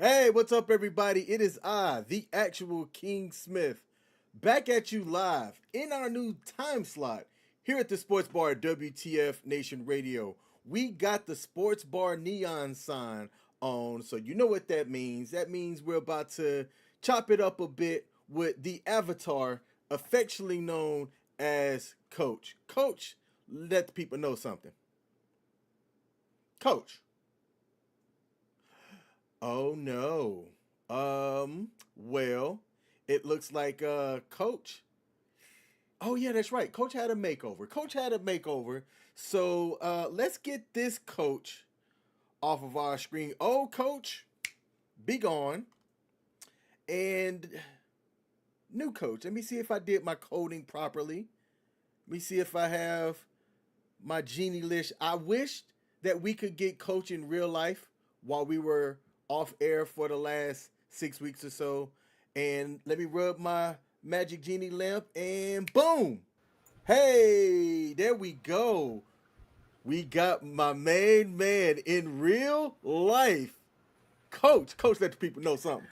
Hey, what's up, everybody? It is I, the actual King Smith, back at you live in our new time slot here at the Sports Bar at WTF Nation Radio. We got the Sports Bar neon sign on, so you know what that means. That means we're about to chop it up a bit with the avatar affectionately known as Coach. Coach, let the people know something. Coach. Oh no. Well, it looks like Coach Oh yeah, that's right. Coach had a makeover. Coach had a makeover. So let's get this coach off of our screen. Oh, coach, be gone. And new coach. Let me see if I did my coding properly. Let me see if I have my genie list. I wished that we could get coach in real life while we were off air for the last 6 weeks or so. And let me rub my magic genie lamp and boom. Hey, there we go. We got my main man in real life. Coach, let the people know something.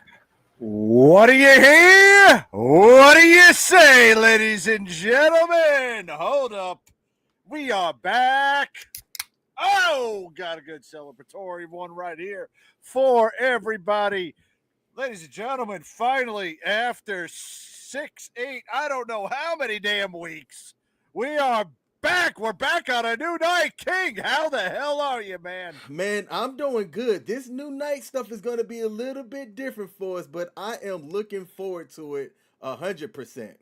What do you hear? What do you say, ladies and gentlemen? Hold up. We are back. Oh, got a good celebratory one right here for everybody. Ladies and gentlemen, finally, after 8, I don't know how many damn weeks, we are back. We're back on a new night. King, how the hell are you, man? Man, I'm doing good. This new night stuff is going to be a little bit different for us, but I am looking forward to it 100%.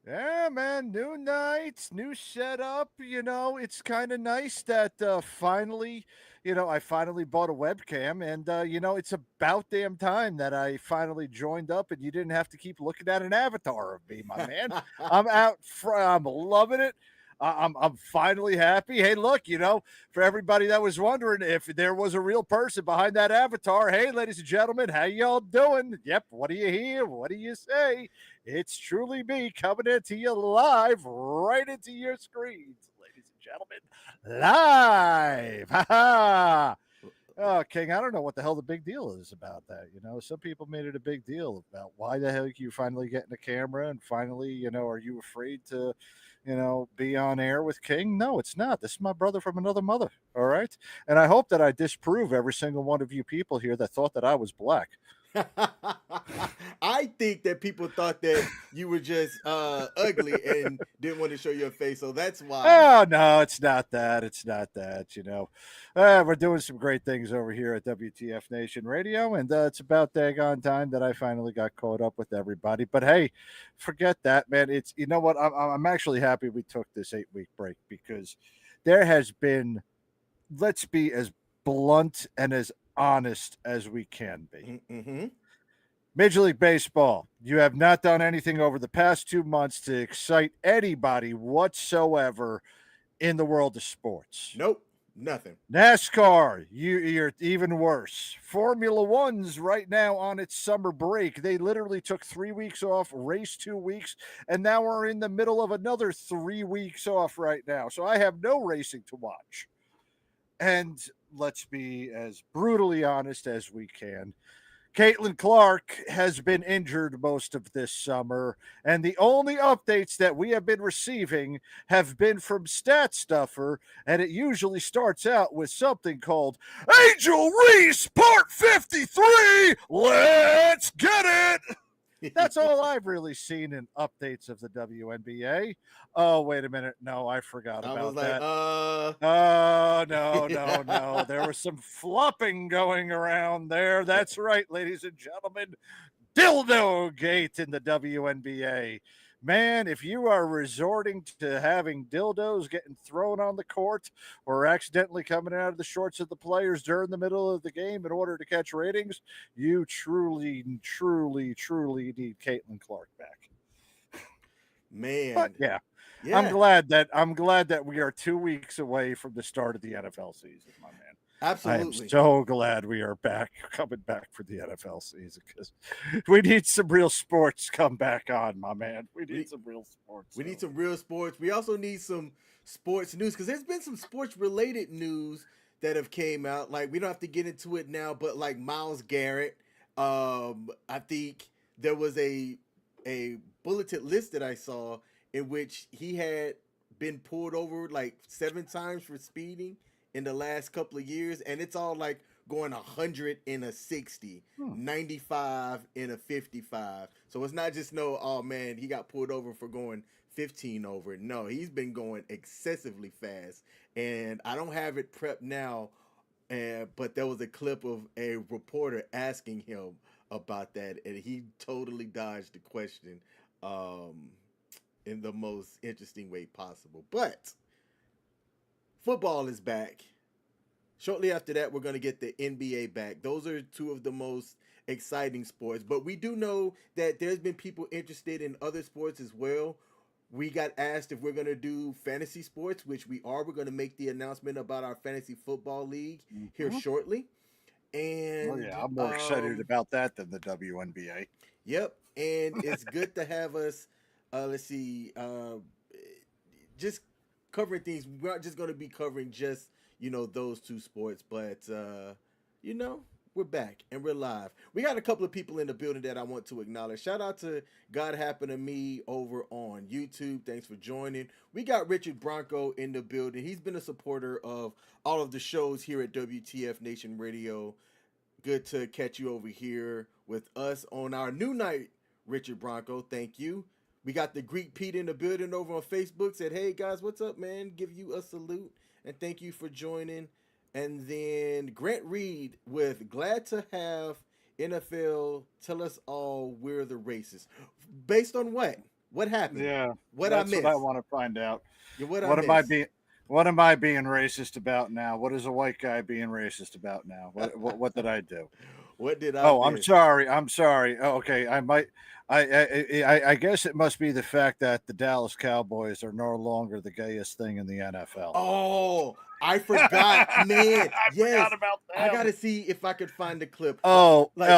Yeah, man, new nights, new setup. It's kind of nice that finally, I finally bought a webcam, and it's about damn time that I finally joined up, and you didn't have to keep looking at an avatar of me, my man. I'm loving it. I'm finally happy. Hey, look, for everybody that was wondering if there was a real person behind that avatar, hey, ladies and gentlemen, how y'all doing? Yep, what do you hear? What do you say? It's truly me coming into you live right into your screens, ladies and gentlemen. Live. Ha ha. Oh, King, I don't know what the hell the big deal is about that. Some people made it a big deal about why the hell you finally getting a camera and finally, are you afraid to, be on air with King? No, it's not. This is my brother from another mother. All right. And I hope that I disprove every single one of you people here that thought that I was black. I think that people thought that you were just ugly and didn't want to show your face, so that's why. Oh no, it's not that. It's not that. We're doing some great things over here at WTF Nation Radio, and it's about daggone time that I finally got caught up with everybody. But hey, forget that, man. It's what I'm actually happy we took this 8-week break because there has been. Let's be as blunt and as honest as we can be. Mm-hmm. Major League Baseball, you have not done anything over the past 2 months to excite anybody whatsoever in the world of sports. Nope, nothing. NASCAR, you're even worse. Formula One's right now on its summer break. They literally took 3 weeks off, raced 2 weeks, and now we're in the middle of another 3 weeks off right now. So I have no racing to watch. And let's be as brutally honest as we can. Caitlin Clark has been injured most of this summer, and the only updates that we have been receiving have been from Stat Stuffer, and it usually starts out with something called Angel Reese Part 53. Let's get it! That's all I've really seen in updates of the WNBA. Oh, wait a minute. No, I forgot I was about like, that. Oh, no. There was some flopping going around there. That's right, ladies and gentlemen. Dildo gate in the WNBA. Man, if you are resorting to having dildos getting thrown on the court or accidentally coming out of the shorts of the players during the middle of the game in order to catch ratings, you truly need Caitlin Clark back. But man, yeah, I'm yeah, glad that we are 2 weeks away from the start of the NFL season, my man. I am absolutely. so glad we are coming back for the NFL season because we need some real sports come back on, my man. We We need need, some real sports. we need some real sports. We also need some sports news because there's been some sports related news that have came out. Like we don't have to get into it now, but like Miles Garrett, I think there was a bulleted list that I saw in which he had been pulled over like 7 times for speeding in the last couple of years, and it's all like going 100 in a 60, Hmm. 95 in a 55. So it's not just no, oh man, he got pulled over for going 15 over. No, he's been going excessively fast, and I don't have it prepped now. But there was a clip of a reporter asking him about that, and he totally dodged the question. Um, in the most interesting way possible. But football is back. Shortly after that, we're going to get the NBA back. Those are two of the most exciting sports. But we do know that there's been people interested in other sports as well. We got asked if we're going to do fantasy sports, which we are. We're going to make the announcement about our fantasy football league here Mm-hmm. shortly. Oh And yeah, I'm more excited about that than the WNBA. yep, and it's good to have us. Let's see, just covering things. We're not just going to be covering just those two sports, but you know we're back and we're live. We got a couple of people in the building that I want to acknowledge. Shout out to God Happened to Me over on YouTube. Thanks for joining. We got Richard Bronco in the building. He's been a supporter of all of the shows here at WTF Nation Radio. Good to catch you over here with us on our new night, Richard Bronco. Thank you. We got the Greek Pete in the building over on Facebook. Said, hey guys, what's up, man? Give you a salute and thank you for joining. And then Grant Reed with glad to have NFL tell us all we're the racists. Based on what? What happened? Yeah, What I that's missed? what I want to find out. Yeah, what I What am I missed? being? What am I being racist about now? What is a white guy being racist about now? What did I do? What did I Oh, I'm miss? sorry. I'm sorry. Oh, okay, I might. I guess it must be the fact that the Dallas Cowboys are no longer the gayest thing in the NFL. Oh, I forgot, man. I Yes, forgot about I them. gotta see if I could find the clip. Oh, Like,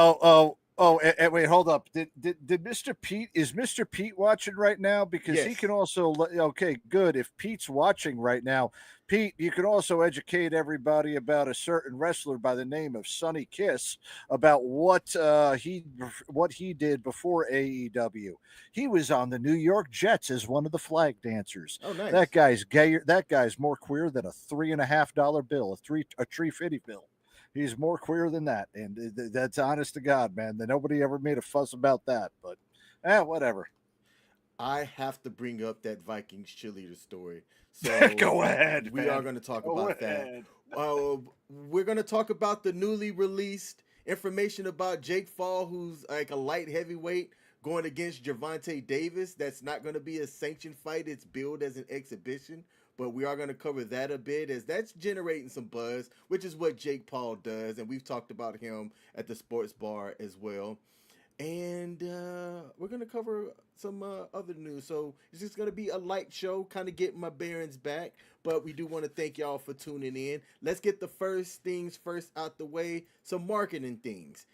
wait, hold up. Did Mr. Pete is Mr. Pete watching right now? Because he yes. can also okay, good. If Pete's watching right now, Pete, you can also educate everybody about a certain wrestler by the name of Sonny Kiss about what he did before AEW. He was on the New York Jets as one of the flag dancers. Oh, nice. That guy's gayer. That guy's more queer than a $3.50 bill, a $3.50 bill. He's more queer than that, and that's honest to God, man. That nobody ever made a fuss about that, but whatever. I have to bring up that Vikings cheerleader story. So Go ahead, we are going to talk Go about that. ahead. We're going to talk about the newly released information about Jake Paul, who's like a light heavyweight going against Gervonta Davis. That's not going to be a sanctioned fight. It's billed as an exhibition. But we are going to cover that a bit as that's generating some buzz, which is what Jake Paul does. And we've talked about him at the sports bar as well. And we're going to cover some other news. So it's just going to be a light show, kind of getting my bearings back. But we do want to thank y'all for tuning in. Let's get the first things first out the way, some marketing things.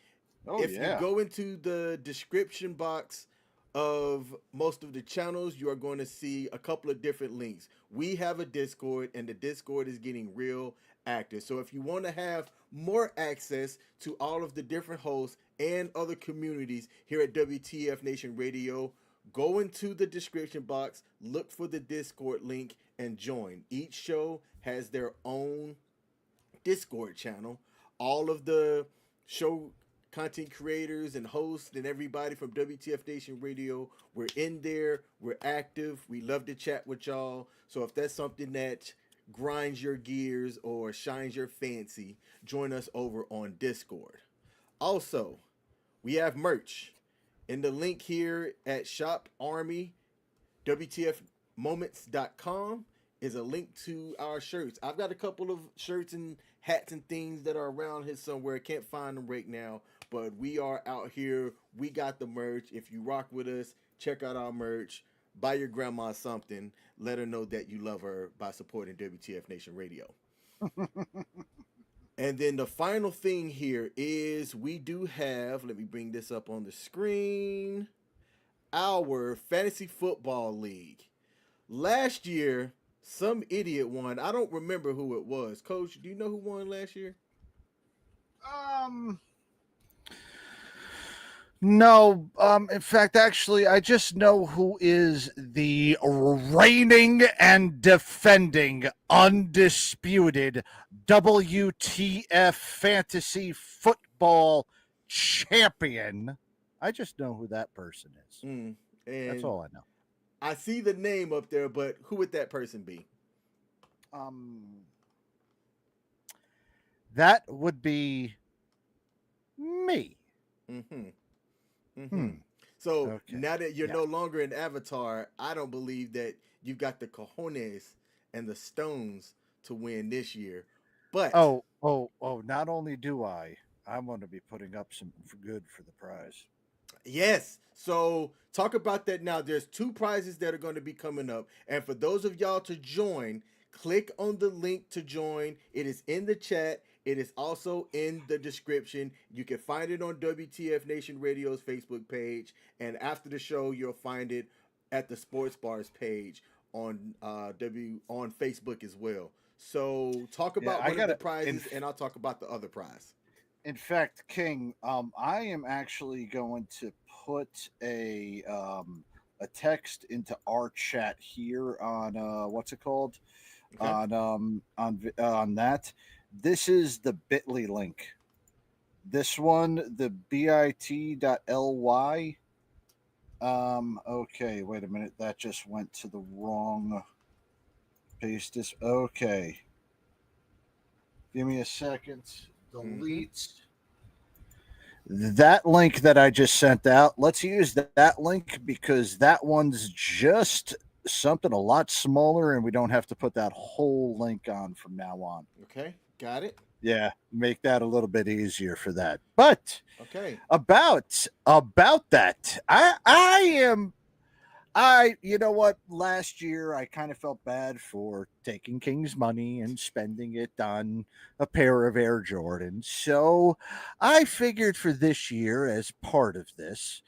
Oh, If you yeah. go into the description box of most of the channels, you are going to see a couple of different links. We have a Discord, and the Discord is getting real active. So if you want to have more access to all of the different hosts and other communities here at WTF Nation Radio, go into the description box, look for the Discord link, and join. Each show has their own Discord channel. All of the show content creators and hosts and everybody from WTF Nation Radio, we're in there, we're active, we love to chat with y'all. So if that's something that grinds your gears or shines your fancy, join us over on Discord. Also, we have merch. In the link here at Shop Army, WTFmoments.com is a link to our shirts. I've got a couple of shirts and hats and things that are around here somewhere. I can't find them right now, but we are out here. We got the merch. If you rock with us, check out our merch. Buy your grandma something. Let her know that you love her by supporting WTF Nation Radio. And then the final thing here is we do have, let me bring this up on the screen, our fantasy football league. Last year, some idiot won. I don't remember who it was. Coach, do you know who won last year? No. In fact, actually, I just know who is the reigning and defending undisputed WTF fantasy football champion. I just know who that person is. And That's all I know. I see the name up there, but who would that person be? That would be me. So Okay. now that you're Yeah. no longer an avatar, I don't believe that you've got the cojones and the stones to win this year. But Oh, not only do I'm going to be putting up some for good for the prize. yes. So talk about that now. There's two prizes that are going to be coming up. And for those of y'all to join, click on the link to join. It is in the chat. It is also in the description. You can find it on WTF Nation Radio's Facebook page. And after the show, you'll find it at the Sports Bars page on on Facebook as well. So talk Yeah, about I one of got the to prizes and I'll talk about the other prize. in fact, King, I am actually going to put a text into our chat here on what's it called Okay. on that. This is the Bitly link. This one, the bit.ly. Okay, wait a minute. That just went to the wrong paste. This. Okay, give me a second. Mm-hmm. Delete that link that I just sent out. Let's use that link because that one's just something a lot smaller and we don't have to put that whole link on from now on. Okay. Got it. Yeah, make that a little bit easier for that. But Okay. about that, I am I, you know what? Last year, I kind of felt bad for taking King's money and spending it on a pair of Air Jordans. So I figured for this year, as part of this,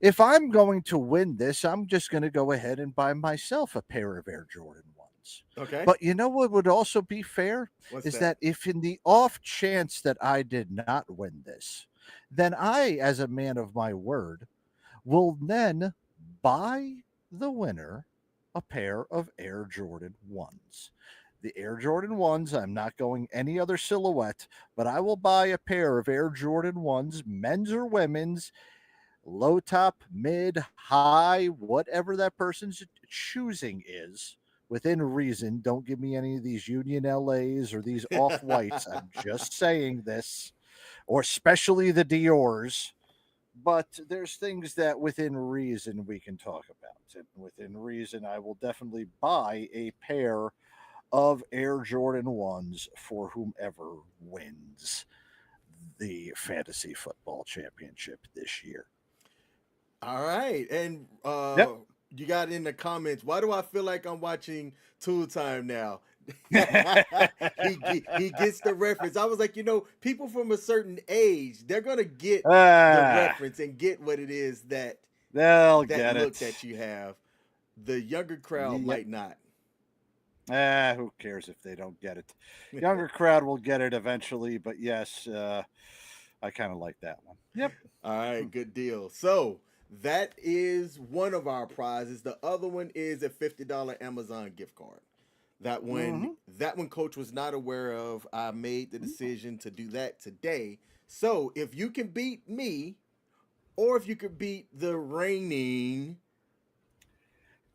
if I'm going to win this, I'm just going to go ahead and buy myself a pair of Air Jordan ones. Okay. But you know what would also be fair What's is that? that if in the off chance that I did not win this, then I, as a man of my word, will then buy the winner a pair of Air Jordan 1s. The Air Jordan 1s, I'm not going any other silhouette, but I will buy a pair of Air Jordan 1s, men's or women's, low top, mid, high, whatever that person's choosing is. Within reason, don't give me any of these Union LAs or these off whites. I'm just saying this, or especially the Dior's, but there's things that within reason we can talk about. And within reason, I will definitely buy a pair of Air Jordan 1s for whomever wins the fantasy football championship this year. All right. And Yep. you got in the comments, why do I feel like I'm watching Tool Time now? He gets the reference. I was like, people from a certain age, they're gonna get the Ah, reference and get what it is they'll that get look it. that you have. The younger crowd Yep. might not. Who cares if they don't get it? Younger crowd will get it eventually, but yes, I kind of like that one. Yep. All right, good deal. So that is one of our prizes. The other one is a $50 Amazon gift card. Mm-hmm. That one coach was not aware of. I made the decision to do that today. So if you can beat me, or if you could beat the reigning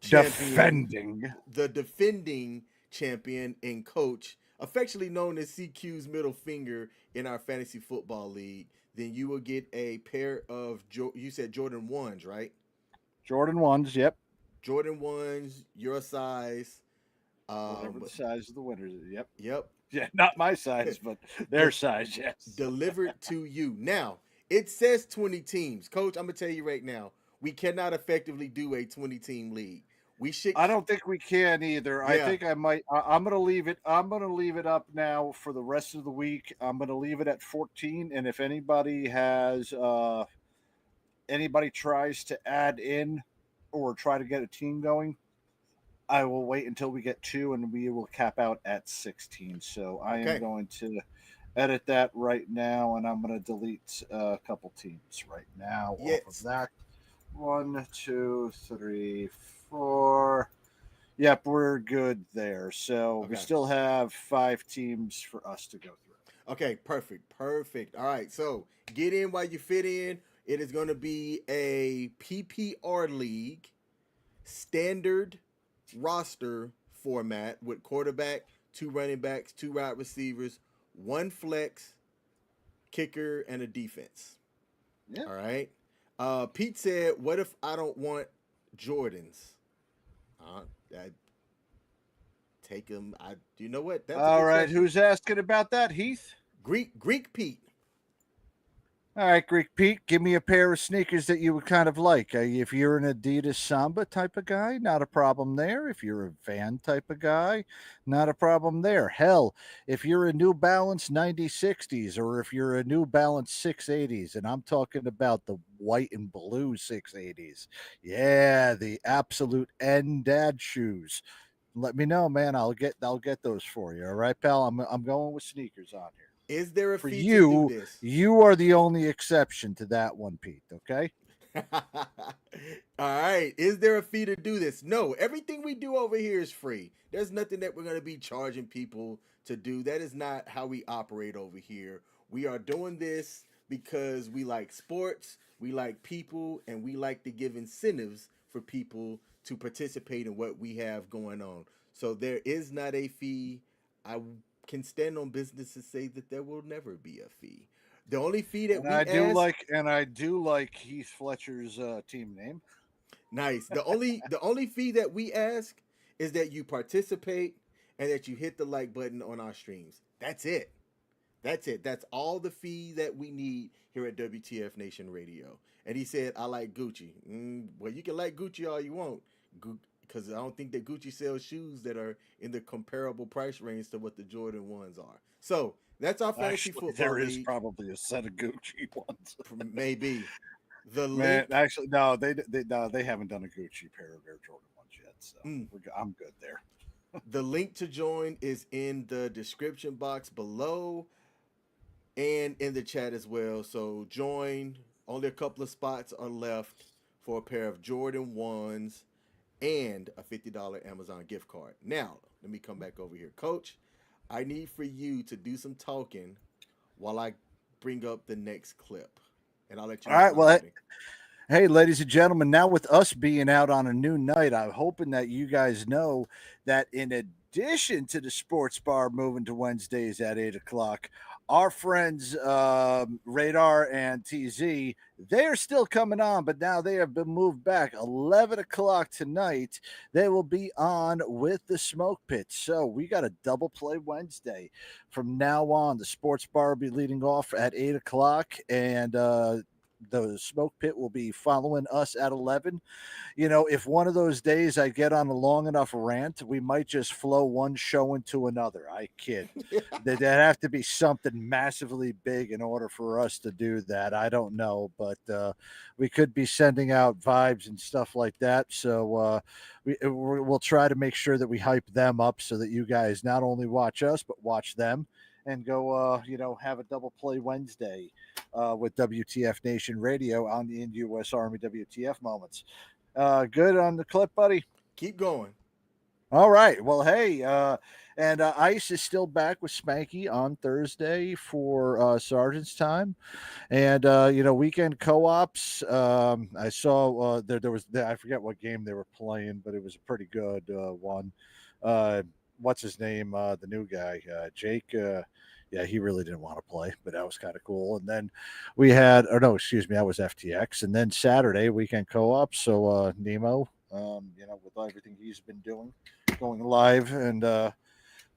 champion, Defending. the defending champion and coach, affectionately known as CQ's middle finger in our fantasy football league, then you will get a pair of you said Jordan 1s, right? Jordan 1s, yep. Jordan 1s, your size. Whatever the size of the winners is. Yep. Yep. Yeah, not my size, but their De- size, yes. delivered to you. Now, it says 20 teams. Coach, I'm going to tell you right now, we cannot effectively do a 20 team league. We should, I don't think we can either. I yeah. think I might. I'm going to leave it. I'm going to leave it up now for the rest of the week. I'm going to leave it at 14. And if anybody tries to add in or try to get a team going, I will wait until we get two, and we will cap out at 16. So I am Okay. going to edit that right now, and I'm going to delete a couple teams right now off of Yes. that. 1, 2, 3, 4. Yep, we're good there. So we Okay. still have 5 teams for us to go through. Okay, perfect. Perfect. All right. So get in while you fit in. It is going to be a PPR league standard roster format with quarterback, 2 running backs, 2 wide receivers, 1 flex, kicker, and a defense. Yeah. All right. Pete said, "What if I don't want Jordans? I take them. You know what? That's a All good right, question. who's asking about that, Heath? Greek Pete. All right, Greek Pete, give me a pair of sneakers that you would kind of like. If you're an Adidas Samba type of guy, not a problem there. If you're a Van type of guy, not a problem there. Hell, if you're a New Balance 9060s or if you're a New Balance 680s, and I'm talking about the white and blue 680s, yeah, the absolute end dad shoes. Let me know, man. I'll get those for you. All right, pal. I'm going with sneakers on here. Is there a For fee to do you, this? you are the only exception to that one, Pete. Okay. All right. Is there a fee to do this? No. Everything we do over here is free. There's nothing that we're going to be charging people to do. That is not how we operate over here. We are doing this because we like sports, we like people, and we like to give incentives for people to participate in what we have going on. So there is not a fee. I can stand on business to say that there will never be a fee. The only fee that And we I do ask. like, and I do like Heath Fletcher's team name. Nice. The only fee that we ask is that you participate and that you hit the like button on our streams. That's it. That's it. That's all the fee that we need here at WTF Nation Radio. And he said, "I like Gucci." Well, you can like Gucci all you want, because I don't think that Gucci sells shoes that are in the comparable price range to what the Jordan ones are. So that's our fantasy Actually, football there is league. probably a set of Gucci ones. Maybe the Man, link. actually, no, they haven't done a Gucci pair of Air Jordan ones yet, so Mm, I'm good there. the link to join is in the description box below and in the chat as well. So join. Only a couple of spots are left for a pair of Jordan 1s and a $50 Amazon gift card. Now, let me come back over here. Coach, I need for you to do some talking while I bring up the next clip. And I'll let you All know right, when I'm well, ready. hey, ladies and gentlemen, now with us being out on a new night, I'm hoping that you guys know that in addition to the sports bar moving to Wednesdays at 8 o'clock, our friends Radar and TZ, they are still coming on, but now they have been moved back. 11 o'clock tonight, they will be on with the Smoke Pit. So we got a double play Wednesday. From now on, the sports bar will be leading off at 8 o'clock, and the smoke pit will be following us at 11. If one of those days I get on a long enough rant, we might just flow one show into another. I kid. There'd have to be something massively big in order for us to do that. I don't know, but we could be sending out vibes and stuff like that. So we'll try to make sure that we hype them up so that you guys not only watch us but watch them and go, have a double play Wednesday with WTF Nation Radio on the U.S. Army WTF moments. Good on the clip, buddy. Keep going. All right. Well, hey, and Ice is still back with Spanky on Thursday for Sergeant's time, and weekend co-ops. I saw there was I forget what game they were playing, but it was a pretty good one. What's his name? The new guy, Jake. Yeah, he really didn't want to play, but that was kind of cool. And then we had, or no, excuse me, that was FTX. And then Saturday weekend co-op. So Nemo, with everything he's been doing, going live and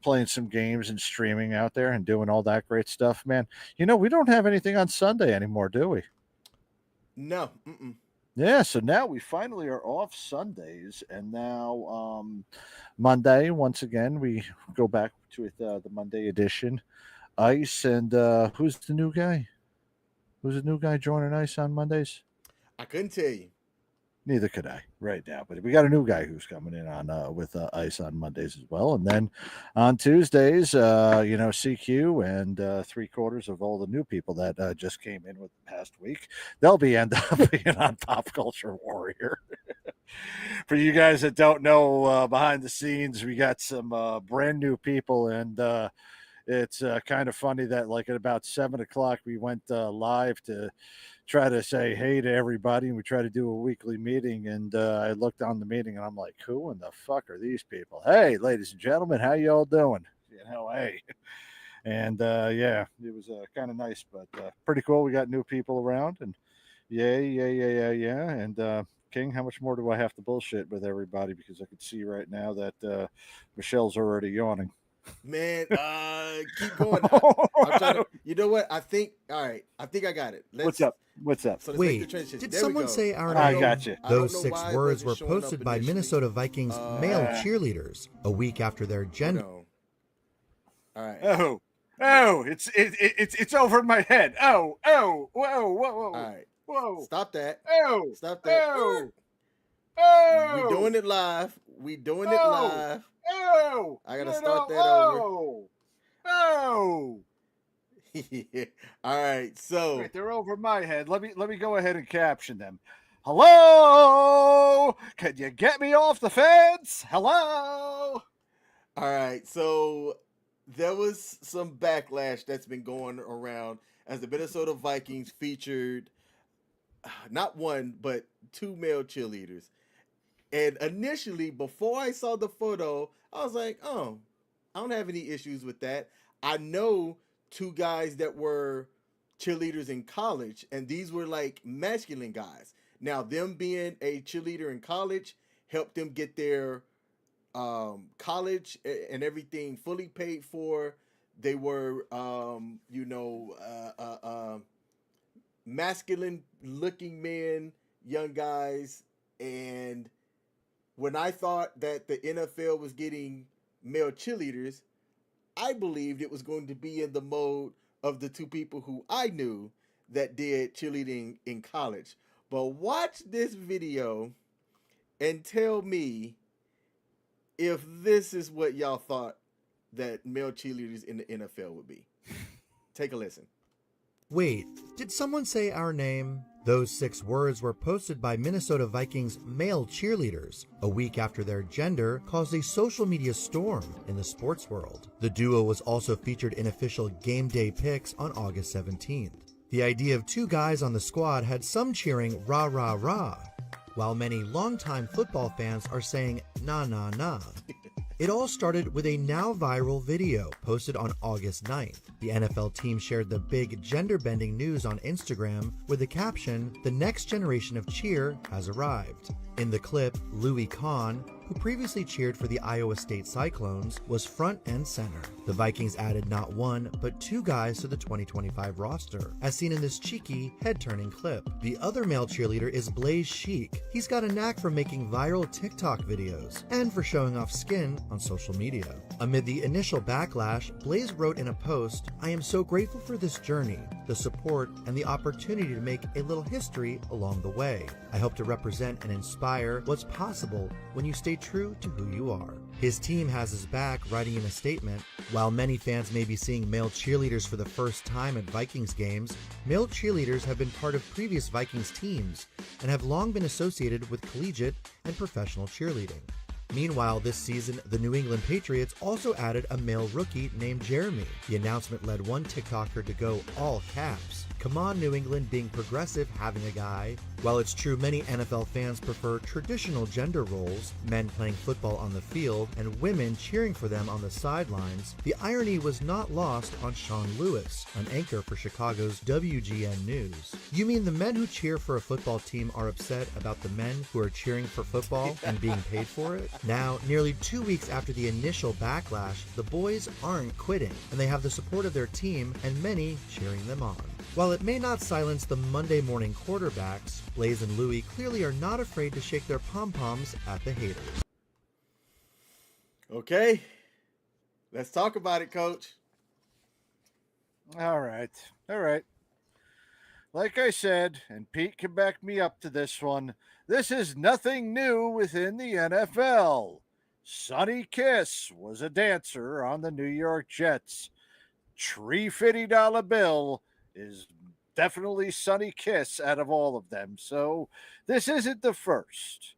playing some games and streaming out there and doing all that great stuff, man. We don't have anything on Sunday anymore, do we? No. Mm-mm. Yeah, so now we finally are off Sundays, and now Monday once again we go back to the Monday edition. Ice and who's the new guy? Who's the new guy joining Ice on Mondays? I couldn't tell you. Neither could I right now, but we got a new guy who's coming in on with Ice on Mondays as well, and then on Tuesdays, CQ and 3/4 of all the new people that just came in with the past week, they'll be end up being on Pop Culture Warrior. For you guys that don't know, behind the scenes, we got some brand new people, and it's kind of funny that like at about 7 o'clock we went live to try to say hey to everybody, and we try to do a weekly meeting. And I looked on the meeting and I'm like, who in the fuck are these people? Hey, ladies and gentlemen, how y'all doing? Hey. And yeah, it was kind of nice, but pretty cool. We got new people around, and Yeah. And King, how much more do I have to bullshit with everybody? Because I can see right now that Michelle's already yawning. Man, keep going. I'm trying to. You know what? I think. All right. I think I got it. What's Let's. up? What's up? So let's make the Wait, transition. did There we someone go. say our I name? got you. I don't Those know 6 why it words were wasn't showing up posted by initially. Minnesota Vikings male cheerleaders a week after their Hold gender. on. All right. Oh, it's over my head. Oh, whoa. All right. Whoa. Stop that. Oh. Stop that. Oh. We doing it live. We doing it live. Oh. I gotta start that over. Oh. All right. So Wait, they're over my head. Let me go ahead and caption them. Hello? Can you get me off the fence? Hello? all right. So there was some backlash that's been going around as the Minnesota Vikings featured not one but 2 male cheerleaders. And initially, before I saw the photo, I was like, oh, I don't have any issues with that. I know 2 guys that were cheerleaders in college, and these were like masculine guys. Now, them being a cheerleader in college helped them get their college and everything fully paid for. They were, masculine looking men, young guys. And when I thought that the NFL was getting male cheerleaders, I believed it was going to be in the mode of the 2 people who I knew that did cheerleading in college. But watch this video and tell me if this is what y'all thought that male cheerleaders in the NFL would be. Take a listen. Wait, did someone say our name? Those 6 words were posted by Minnesota Vikings male cheerleaders a week after their gender caused a social media storm in the sports world. The duo was also featured in official game day pics on August 17th. The idea of 2 guys on the squad had some cheering rah rah rah, while many longtime football fans are saying nah nah nah. It all started with a now viral video posted on August 9th. The NFL team shared the big gender-bending news on Instagram with the caption, "The next generation of cheer has arrived." In the clip, Louis Kahn, who previously cheered for the Iowa State Cyclones, was front and center. The Vikings added not 1, but 2 guys to the 2025 roster, as seen in this cheeky, head-turning clip. The other male cheerleader is Blaze Chic. He's got a knack for making viral TikTok videos, and for showing off skin on social media. Amid the initial backlash, Blaze wrote in a post, "I am so grateful for this journey, the support, and the opportunity to make a little history along the way. I hope to represent and inspire what's possible when you stay true to who you are." His team has his back, writing in a statement, "While many fans may be seeing male cheerleaders for the first time at Vikings games, male cheerleaders have been part of previous Vikings teams and have long been associated with collegiate and professional cheerleading." Meanwhile, this season, the New England Patriots also added a male rookie named Jeremy. The announcement led one TikToker to go all caps, "Come on, New England, being progressive, having a guy." While it's true many NFL fans prefer traditional gender roles, men playing football on the field and women cheering for them on the sidelines, the irony was not lost on Sean Lewis, an anchor for Chicago's WGN News. "You mean the men who cheer for a football team are upset about the men who are cheering for football and being paid for it?" Now, nearly 2 weeks after the initial backlash, the boys aren't quitting, and they have the support of their team and many cheering them on. While it may not silence the Monday morning quarterbacks, Blaze and Louis clearly are not afraid to shake their pom-poms at the haters. Okay. Let's talk about it, Coach. All right. Like I said, and Pete can back me up to this one, this is nothing new within the NFL. Sonny Kiss was a dancer on the New York Jets. Tree $50 bill is definitely Sonny Kiss out of all of them. So this isn't the first.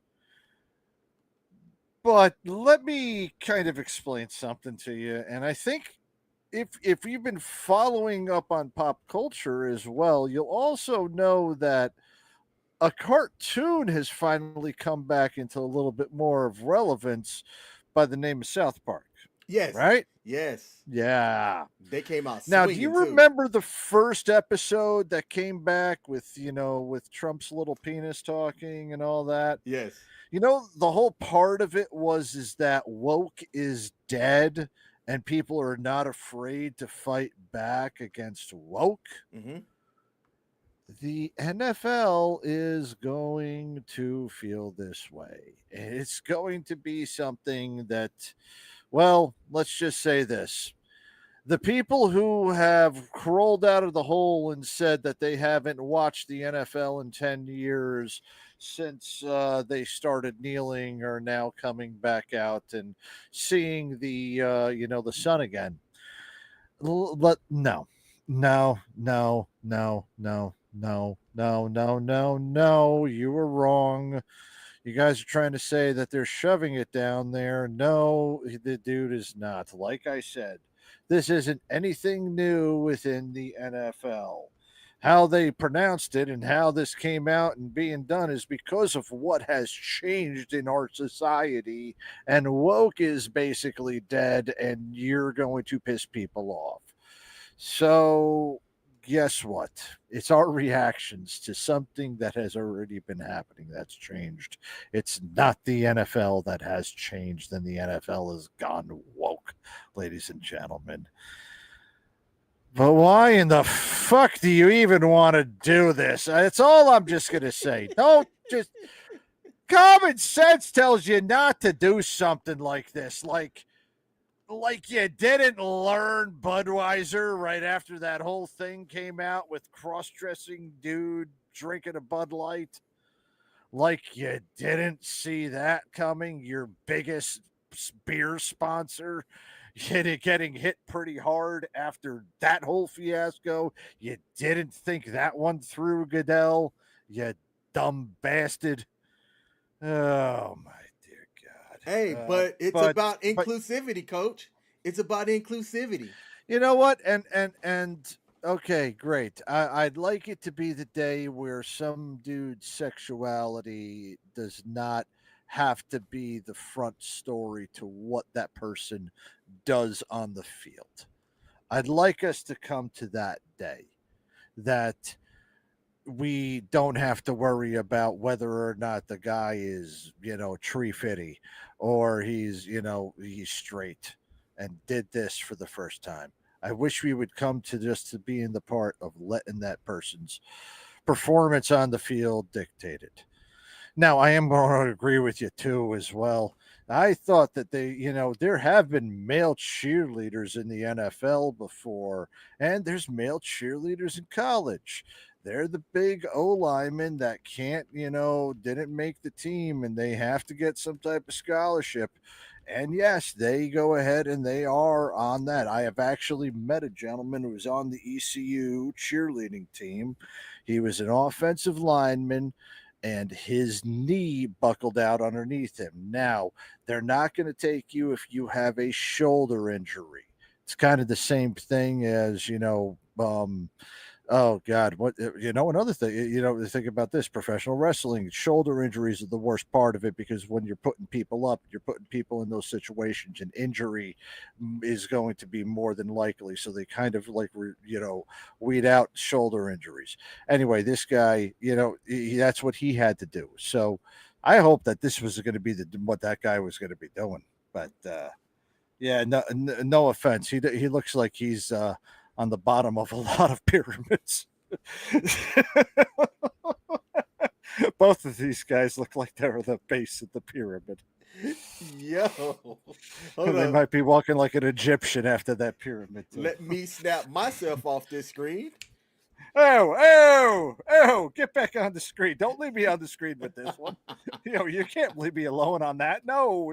But let me kind of explain something to you. And I think if you've been following up on pop culture as well, you'll also know that a cartoon has finally come back into a little bit more of relevance by the name of South Park. Yes. right? Yes. Yeah. They came out Now, do swinging you too. remember the first episode that came back with, with Trump's little penis talking and all that? Yes. The whole part of it is that woke is dead and people are not afraid to fight back against woke. Mm-hmm. The NFL is going to feel this way. It's going to be something that, well, let's just say this. The people who have crawled out of the hole and said that they haven't watched the NFL in 10 years since they started kneeling are now coming back out and seeing the sun again. No, no, no, no, no, no, no, no. You were wrong. You guys are trying to say that they're shoving it down there. No, the dude is not. Like I said, this isn't anything new within the NFL. How they pronounced it and how this came out and being done is because of what has changed in our society. And woke is basically dead, and you're going to piss people off. So, guess what? It's our reactions to something that has already been happening that's changed. It's not the NFL that has changed, and the NFL has gone woke, ladies and gentlemen. But why in the fuck do you even want to do this? That's all I'm just going to say. Don't just. Common sense tells you not to do something like this. Like you didn't learn Budweiser right after that whole thing came out with cross-dressing dude drinking a Bud Light. Like you didn't see that coming. Your biggest beer sponsor getting hit pretty hard after that whole fiasco. You didn't think that one through, Goodell. You dumb bastard. Oh my dear God. Hey, but it's about inclusivity, Coach. It's about inclusivity. You know what? And okay, great. I'd like it to be the day where some dude's sexuality does not have to be the front story to what that person does on the field. I'd like us to come to that day that we don't have to worry about whether or not the guy is, tree fitty or he's straight and did this for the first time. I wish we would come to just to being the part of letting that person's performance on the field dictate it. Now, I am going to agree with you too, as well. I thought that there have been male cheerleaders in the NFL before, and there's male cheerleaders in college. They're the big O linemen that didn't make the team and they have to get some type of scholarship. And yes, they go ahead and they are on that. I have actually met a gentleman who was on the ECU cheerleading team. He was an offensive lineman and his knee buckled out underneath him. Now, they're not going to take you if you have a shoulder injury. It's kind of the same thing as, oh God, what another thing, think about this: professional wrestling, shoulder injuries are the worst part of it because when you're putting people up, you're putting people in those situations, and injury is going to be more than likely. So they kind of weed out shoulder injuries. Anyway, this guy, that's what he had to do. So I hope that this was going to be what that guy was going to be doing. But yeah, no offense, he looks like he's on the bottom of a lot of pyramids. Both of these guys look like they're at the base of the pyramid. Yo, they might be walking like an Egyptian after that pyramid. Let me snap myself off this screen. Oh, get back on the screen. Don't leave me on the screen with this one. You can't leave me alone on that. No.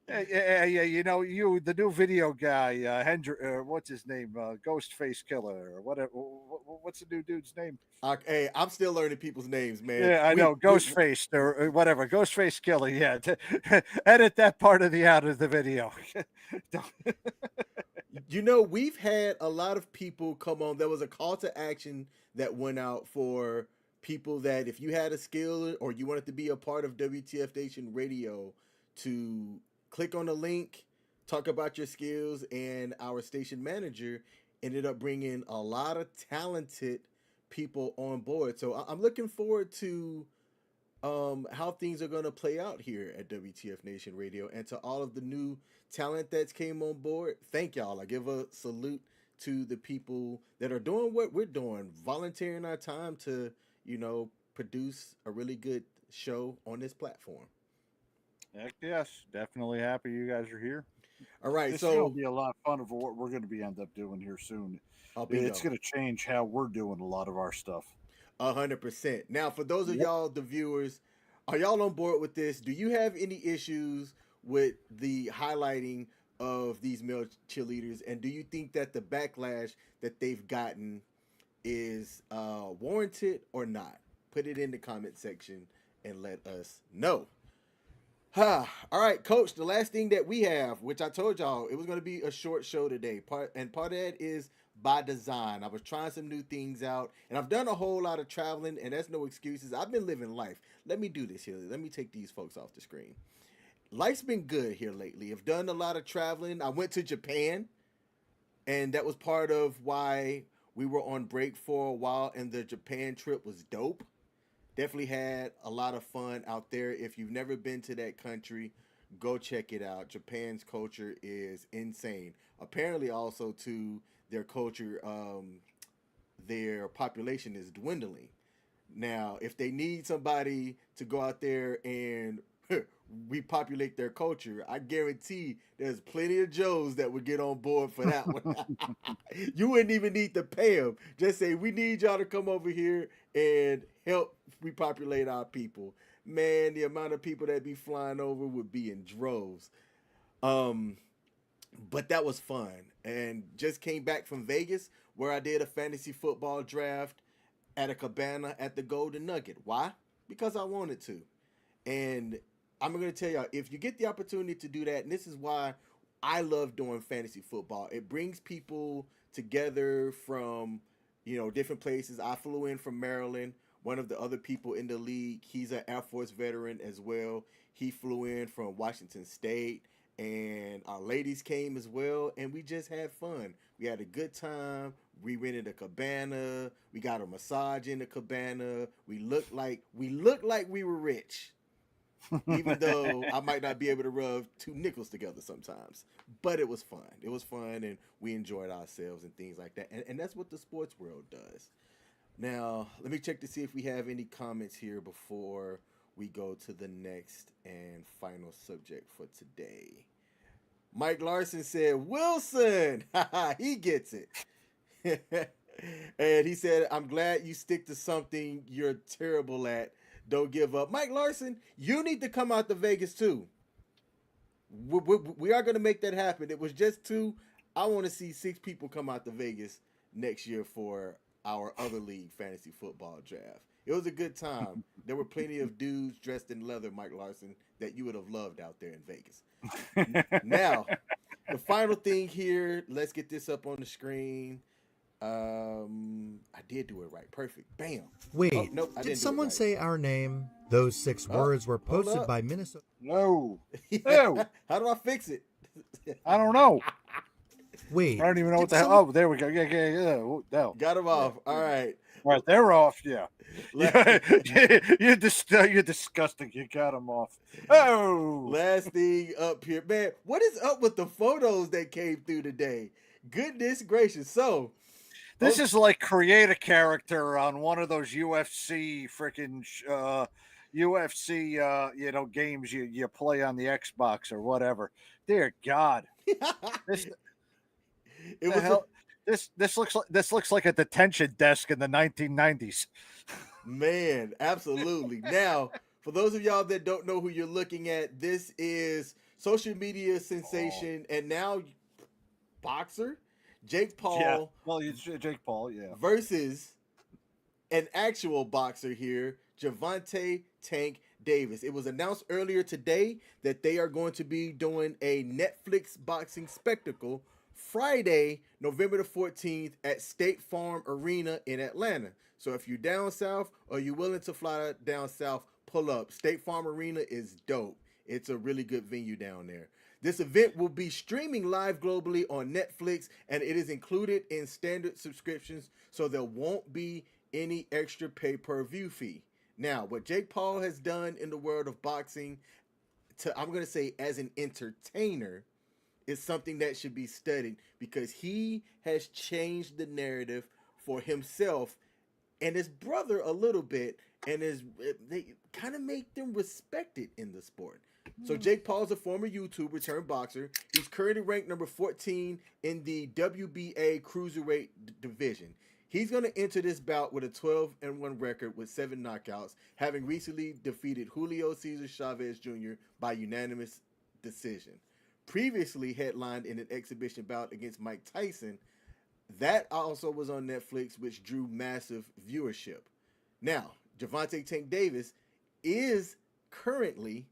Yeah, the new video guy, what's his name? Ghostface Killer, or whatever. What's the new dude's name? Hey, I'm still learning people's names, man. Yeah, I know, Ghostface or whatever, Ghostface Killer. Yeah, edit that part of the video. We've had a lot of people come on. There was a call to action that went out for people that if you had a skill or you wanted to be a part of WTF Nation Radio to click on the link, talk about your skills, and our station manager ended up bringing a lot of talented people on board. So I'm looking forward to how things are going to play out here at WTF Nation Radio, and to all of the new talent that's came on board. Thank y'all. I give a salute to the people that are doing what we're doing, volunteering our time to, produce a really good show on this platform. Heck yes, definitely happy you guys are here. All right, This so show will be a lot of fun of what we're going to be end up doing here soon. It's going to change how we're doing a lot of our stuff. 100%. Now, for those of y'all, the viewers, are y'all on board with this? Do you have any issues with the highlighting of these male cheerleaders? And do you think that the backlash that they've gotten is warranted or not? Put it in the comment section and let us know. All right, Coach, the last thing that we have, which I told y'all, it was going to be a short show today. Part of that is by design. I was trying some new things out, and I've done a whole lot of traveling, and that's no excuses. I've been living life. Let me do this here. Let me take these folks off the screen. Life's been good here lately. I've done a lot of traveling. I went to Japan, and that was part of why we were on break for a while, and the Japan trip was dope. Definitely had a lot of fun out there. If you've never been to that country, go check it out. Japan's culture is insane. Apparently also to their culture, their population is dwindling. Now, if they need somebody to go out there and repopulate their culture, I guarantee there's plenty of Joes that would get on board for that one. You wouldn't even need to pay them. Just say, we need y'all to come over here and help repopulate our people. Man, the amount of people that be flying over would be in droves. But that was fun. And just came back from Vegas, where I did a fantasy football draft at a cabana at the Golden Nugget. Why? Because I wanted to. And I'm going to tell y'all, if you get the opportunity to do that, and this is why I love doing fantasy football, it brings people together from, different places. I flew in from Maryland. One of the other people in the league, he's an Air Force veteran as well. He flew in from Washington State, and our ladies came as well, and we just had fun. We had a good time. We rented a cabana. We got a massage in the cabana. We looked like we were rich. Even though I might not be able to rub two nickels together sometimes. But it was fun. It was fun, and we enjoyed ourselves and things like that. And that's what the sports world does. Now, let me check to see if we have any comments here before we go to the next and final subject for today. Mike Larson said, Wilson! He gets it. And he said, I'm glad you stick to something you're terrible at. Don't give up. Mike Larson, you need to come out to Vegas too. We are going to make that happen. It was just 2. I want to see 6 people come out to Vegas next year for our other league fantasy football draft. It was a good time. There were plenty of dudes dressed in leather, Mike Larson, that you would have loved out there in Vegas. Now, the final thing here, let's get this up on the screen. I did do it right. Perfect. Bam. Wait, oh, nope, did someone say our name? Those 6 words were posted by Minnesota. No. Yeah. How do I fix it? I don't know. Wait. I don't even know what the hell. Oh, there we go. Yeah. Oh, no. Got them off. All right. All right, they're off. Yeah. You're disgusting. You got them off. Oh. Last thing up here. Man, what is up with the photos that came through today? Goodness gracious. So, this is like create a character on one of those UFC freaking games you play on the Xbox or whatever. Dear God. This looks like a detention desk in the 1990s. Man, absolutely. Now, for those of y'all that don't know who you're looking at, this is social media sensation and now boxer Jake Paul. Yeah. Well, it's Jake Paul, yeah. Versus an actual boxer here, Gervonta Tank Davis. It was announced earlier today that they are going to be doing a Netflix boxing spectacle Friday, November the 14th at State Farm Arena in Atlanta. So if you're down south or you're willing to fly down south, pull up. State Farm Arena is dope. It's a really good venue down there. This event will be streaming live globally on Netflix, and it is included in standard subscriptions, so there won't be any extra pay-per-view fee. Now, what Jake Paul has done in the world of boxing, I'm going to say as an entertainer, is something that should be studied, because he has changed the narrative for himself and his brother a little bit, and they kind of make them respected in the sport. So Jake Paul's a former YouTuber turned boxer. He's currently ranked number 14 in the WBA cruiserweight division. He's going to enter this bout with a 12-1 record with 7 knockouts, having recently defeated Julio Cesar Chavez Jr. by unanimous decision. Previously headlined in an exhibition bout against Mike Tyson, that also was on Netflix, which drew massive viewership. Now, Gervonta Tank Davis is currently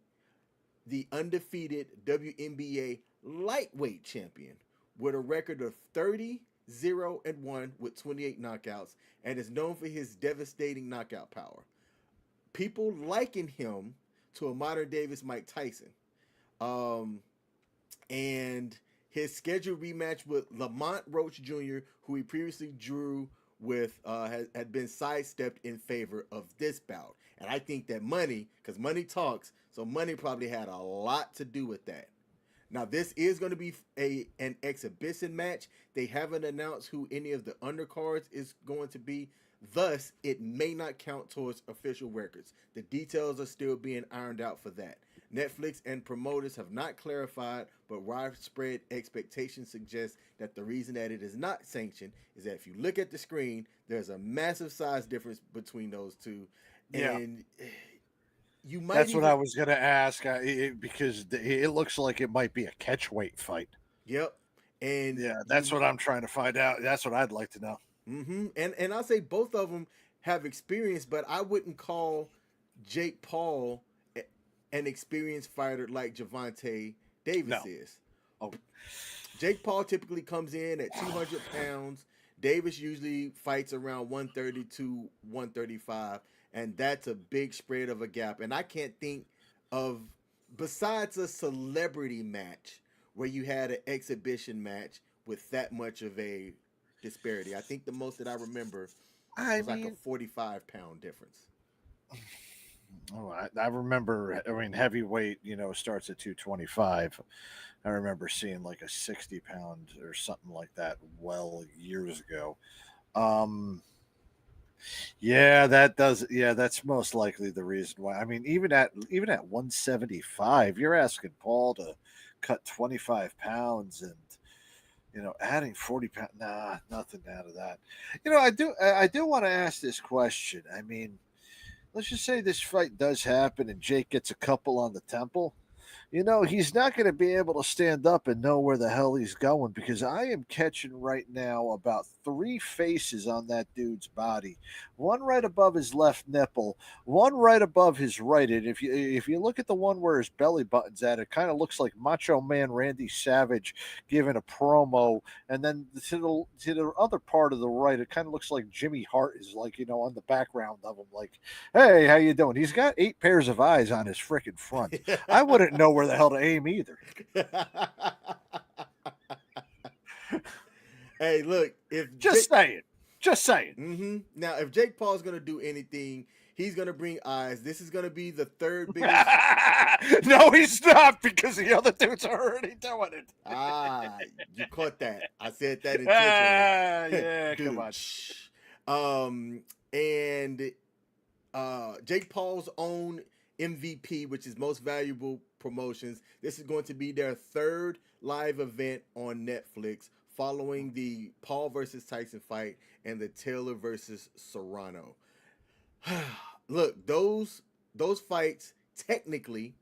the undefeated WNBA lightweight champion with a record of 30-0-1 with 28 knockouts, and is known for his devastating knockout power. People liken him to a modern Davis Mike Tyson. And his scheduled rematch with Lamont Roach Jr., who he previously drew with, had been sidestepped in favor of this bout. And I think that money, because money talks, so money probably had a lot to do with that. Now, this is going to be an exhibition match. They haven't announced who any of the undercards is going to be. Thus, it may not count towards official records. The details are still being ironed out for that. Netflix and promoters have not clarified, but widespread expectations suggest that the reason that it is not sanctioned is that if you look at the screen, there's a massive size difference between those two. And you might. That's what I was going to ask, because it looks like it might be a catchweight fight. Yep. And that's what I'm trying to find out. That's what I'd like to know. Mm-hmm. And I'll say both of them have experience, but I wouldn't call Jake Paul an experienced fighter like Gervonta Davis is. Oh. Jake Paul typically comes in at 200 pounds. Davis usually fights around 130 to 135, and that's a big spread of a gap. And I can't think of, besides a celebrity match, where you had an exhibition match with that much of a disparity. I think the most that I remember was like a 45-pound difference. Oh, I remember. I mean, heavyweight, starts at 225. I remember seeing like a 60-pound or something like that years ago. That does. Yeah, that's most likely the reason why. I mean, even at 175, you're asking Paul to cut 25 pounds and adding 40 pounds. Nah, nothing out of that. I do want to ask this question. I mean, let's just say this fight does happen and Jake gets a couple on the temple. He's not going to be able to stand up and know where the hell he's going, because I am catching right now about 3 faces on that dude's body. One right above his left nipple, one right above his right. And if you look at the one where his belly button's at, it kind of looks like Macho Man Randy Savage giving a promo. And then to the other part of the right, it kind of looks like Jimmy Hart is like, on the background of him, like, hey, how you doing? He's got 8 pairs of eyes on his freaking front. I wouldn't know where the hell to aim either. Hey, look, just saying. Mm-hmm. Now, if Jake Paul's gonna do anything, he's gonna bring eyes. This is gonna be the third biggest. No, he's not, because the other dudes are already doing it. You caught that. I said that intentionally. Yeah, dude, come on. And Jake Paul's own MVP, which is Most Valuable Promotions. This is going to be their 3rd live event on Netflix, following the Paul versus Tyson fight and the Taylor versus Serrano. Look, those fights technically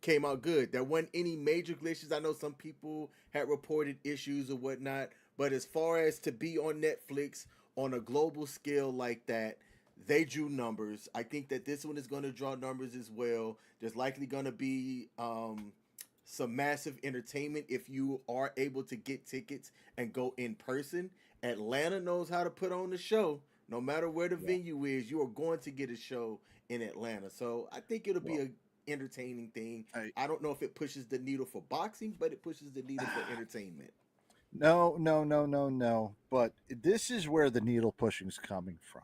came out good. There weren't any major glitches. I know some people had reported issues or whatnot, but as far as to be on Netflix on a global scale like that, they drew numbers. I think that this one is going to draw numbers as well. There's likely going to be some massive entertainment if you are able to get tickets and go in person. Atlanta knows how to put on the show. No matter where the venue is, you are going to get a show in Atlanta. So I think it'll be an entertaining thing. I don't know if it pushes the needle for boxing, but it pushes the needle for entertainment. No. But this is where the needle pushing is coming from.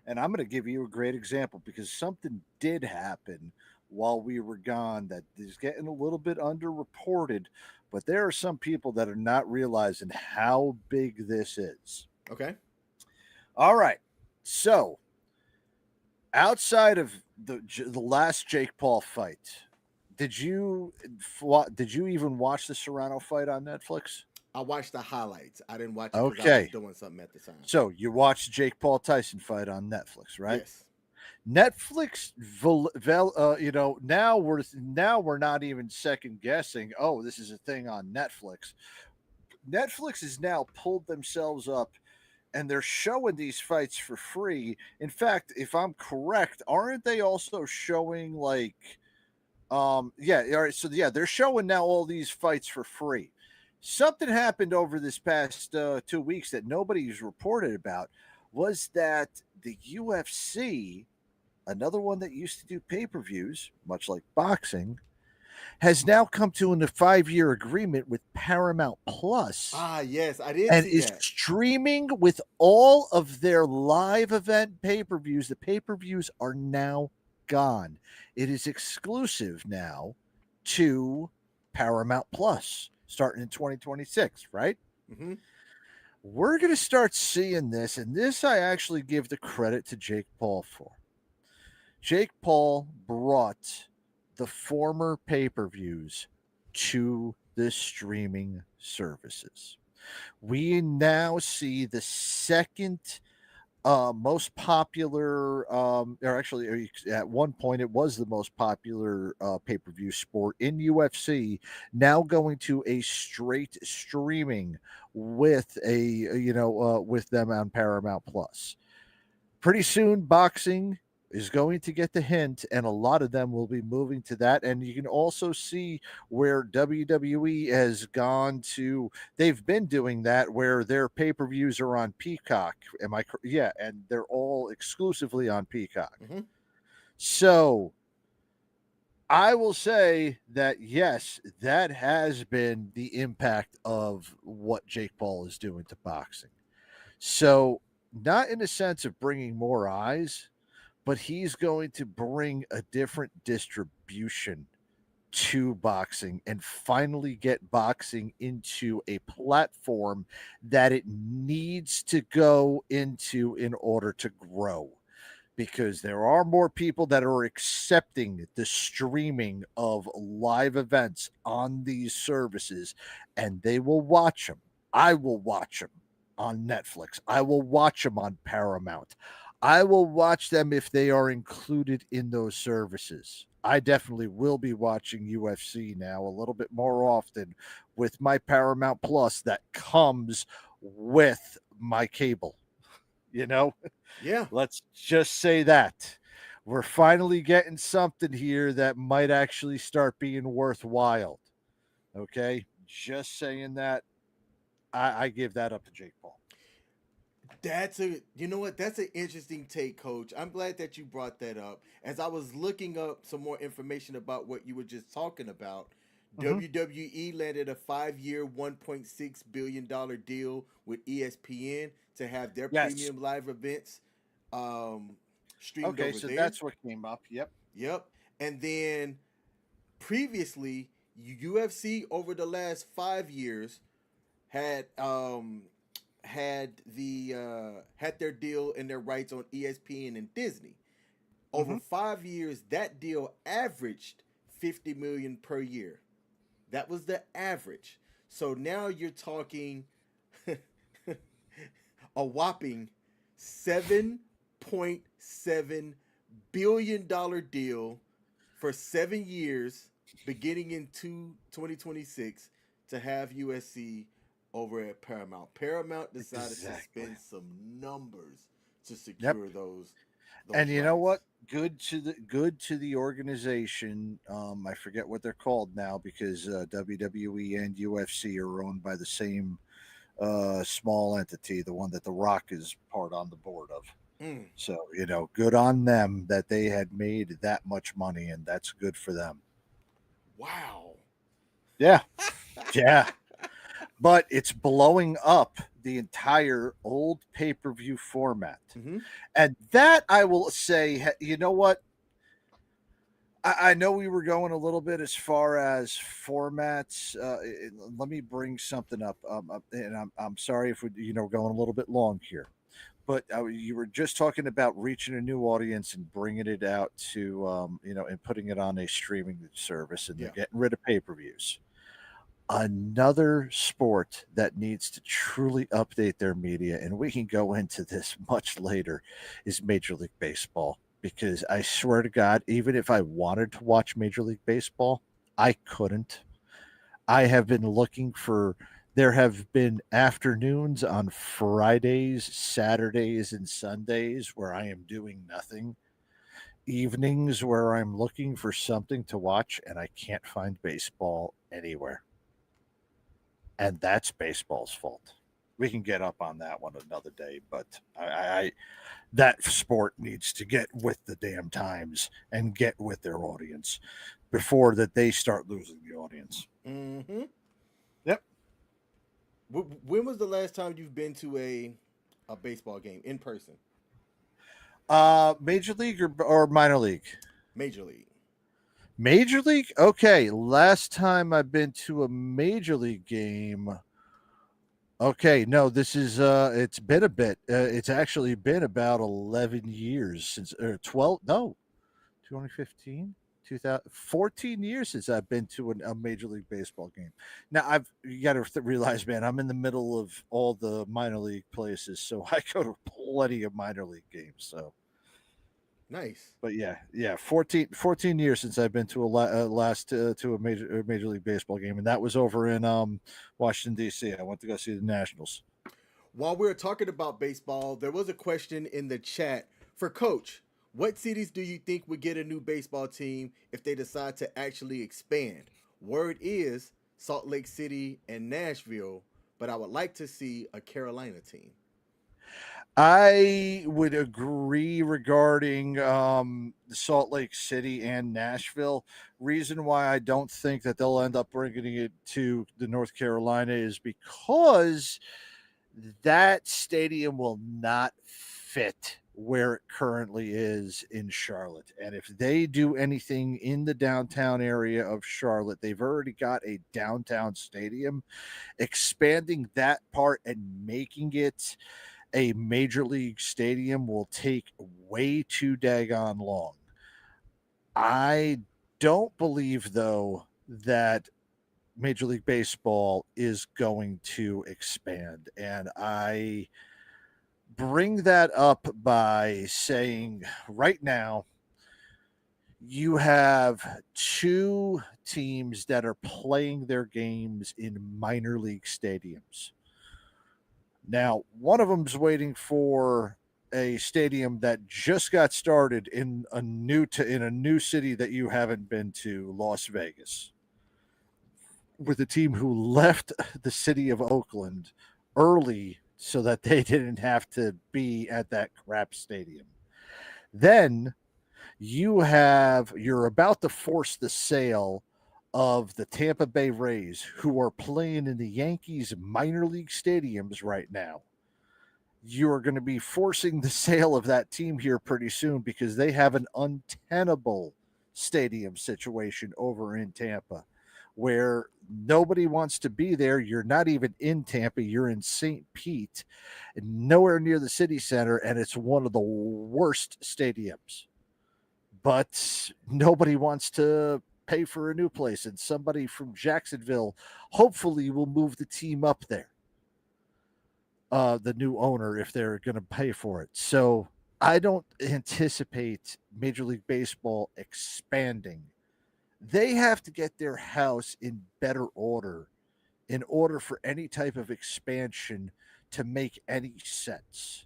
And I'm going to give you a great example because something did happen while we were gone that is getting a little bit underreported, but there are some people that are not realizing how big this is. Okay. All right. So, outside of the last Jake Paul fight, did you even watch the Serrano fight on Netflix? I watched the highlights. I didn't watch it because I was doing something at the time. So you watched the Jake Paul Tyson fight on Netflix, right? Yes. Netflix, now we're not even second guessing. Oh, this is a thing on Netflix. Netflix has now pulled themselves up, and they're showing these fights for free. In fact, if I'm correct, aren't they also showing like, yeah, all right. So yeah, they're showing now all these fights for free. Something happened over this past 2 weeks that nobody's reported about was that the UFC, another one that used to do pay-per-views, much like boxing, has now come to a 5-year agreement with Paramount Plus. Ah, yes, I did and see is that. Streaming with all of their live event pay-per-views. The pay-per-views are now gone. It is exclusive now to Paramount Plus, starting in 2026, right? Mm-hmm. We're going to start seeing this, and this I actually give the credit to Jake Paul for. Jake Paul brought the former pay-per-views to the streaming services. We now see the second most popular, or actually at one point it was the most popular pay-per-view sport in UFC, now going to a straight streaming with with them on Paramount Plus. Pretty soon, boxing is going to get the hint, and a lot of them will be moving to that. And you can also see where WWE has gone to. They've been doing that where their pay-per-views are on Peacock. Yeah, and they're all exclusively on Peacock. Mm-hmm. So I will say that yes, that has been the impact of what Jake Paul is doing to boxing. So not in the sense of bringing more eyes, but he's going to bring a different distribution to boxing and finally get boxing into a platform that it needs to go into in order to grow. Because there are more people that are accepting the streaming of live events on these services, and they will watch them. I will watch them on Netflix. I will watch them on Paramount. I will watch them if they are included in those services. I definitely will be watching UFC now a little bit more often with my Paramount Plus that comes with my cable. Yeah. Let's just say that. We're finally getting something here that might actually start being worthwhile. Okay? Just saying that. I give that up to Jake Paul. That's an interesting take, Coach. I'm glad that you brought that up. As I was looking up some more information about what you were just talking about, WWE landed a 5-year, $1.6 billion deal with ESPN to have their premium live events streamed over there. Okay, so that's what came up. Yep. And then previously, UFC over the last 5 years had their deal and their rights on ESPN and Disney. Over 5 years, that deal averaged $50 million per year. That was the average. So now you're talking a whopping $7.7 billion deal for 7 years, beginning in 2026, to have USC over at Paramount. Paramount decided to spend some numbers to secure those. And you know what? Good to the organization. I forget what they're called now because WWE and UFC are owned by the same small entity, the one that The Rock is part on the board of. So, good on them that they had made that much money, and that's good for them. Wow. Yeah. Yeah. But it's blowing up the entire old pay-per-view format. Mm-hmm. And that, I will say, you know what? I know we were going a little bit as far as formats. Let me bring something up. And I'm sorry if we're going a little bit long here. But you were just talking about reaching a new audience and bringing it out to, and putting it on a streaming service, and they're getting rid of pay-per-views. Another sport that needs to truly update their media, and we can go into this much later, is Major League Baseball. Because I swear to God, even if I wanted to watch Major League Baseball, I couldn't. I have been looking for, there have been afternoons on Fridays, Saturdays, and Sundays where I am doing nothing. Evenings where I'm looking for something to watch, and I can't find baseball anywhere. And that's baseball's fault. We can get up on that one another day, but I that sport needs to get with the damn times and get with their audience before that they start losing the audience. Mm-hmm. Yep. When was the last time you've been to a baseball game in person? Major league or minor league? Major league. Major league? Okay. Last time I've been to a major league game. Okay, no, this is it's been a bit. It's actually been about 11 years since, or 12, no, 2015, 14 years since I've been to a Major League Baseball game. Now, you got to realize, man, I'm in the middle of all the minor league places, so I go to plenty of minor league games. So nice. But yeah, 14 years since I've been to a major league baseball game, and that was over in Washington D.C. I went to go see the Nationals. While we were talking about baseball, there was a question in the chat for Coach. What cities do you think would get a new baseball team if they decide to actually expand? Word is Salt Lake City and Nashville, but I would like to see a Carolina team. I would agree regarding Salt Lake City and Nashville. Reason why I don't think that they'll end up bringing it to the North Carolina is because that stadium will not fit where it currently is in Charlotte. And if they do anything in the downtown area of Charlotte, they've already got a downtown stadium. Expanding that part and making it a major league stadium will take way too daggone long. I don't believe, though, that Major League Baseball is going to expand. And I bring that up by saying right now, you have two teams that are playing their games in minor league stadiums. Now, one of them's waiting for a stadium that just got started in a new city that you haven't been to, Las Vegas, with a team who left the city of Oakland early so that they didn't have to be at that crap stadium. Then you're about to force the sale of the Tampa Bay Rays, who are playing in the Yankees minor league stadiums right now. You are going to be forcing the sale of that team here pretty soon because they have an untenable stadium situation over in Tampa where nobody wants to be there. You're not even in Tampa. You're in St. Pete, nowhere near the city center, and it's one of the worst stadiums. But nobody wants to pay for a new place, and somebody from Jacksonville hopefully will move the team up there. The new owner, if they're going to pay for it. So I don't anticipate Major League Baseball expanding. They have to get their house in better order in order for any type of expansion to make any sense.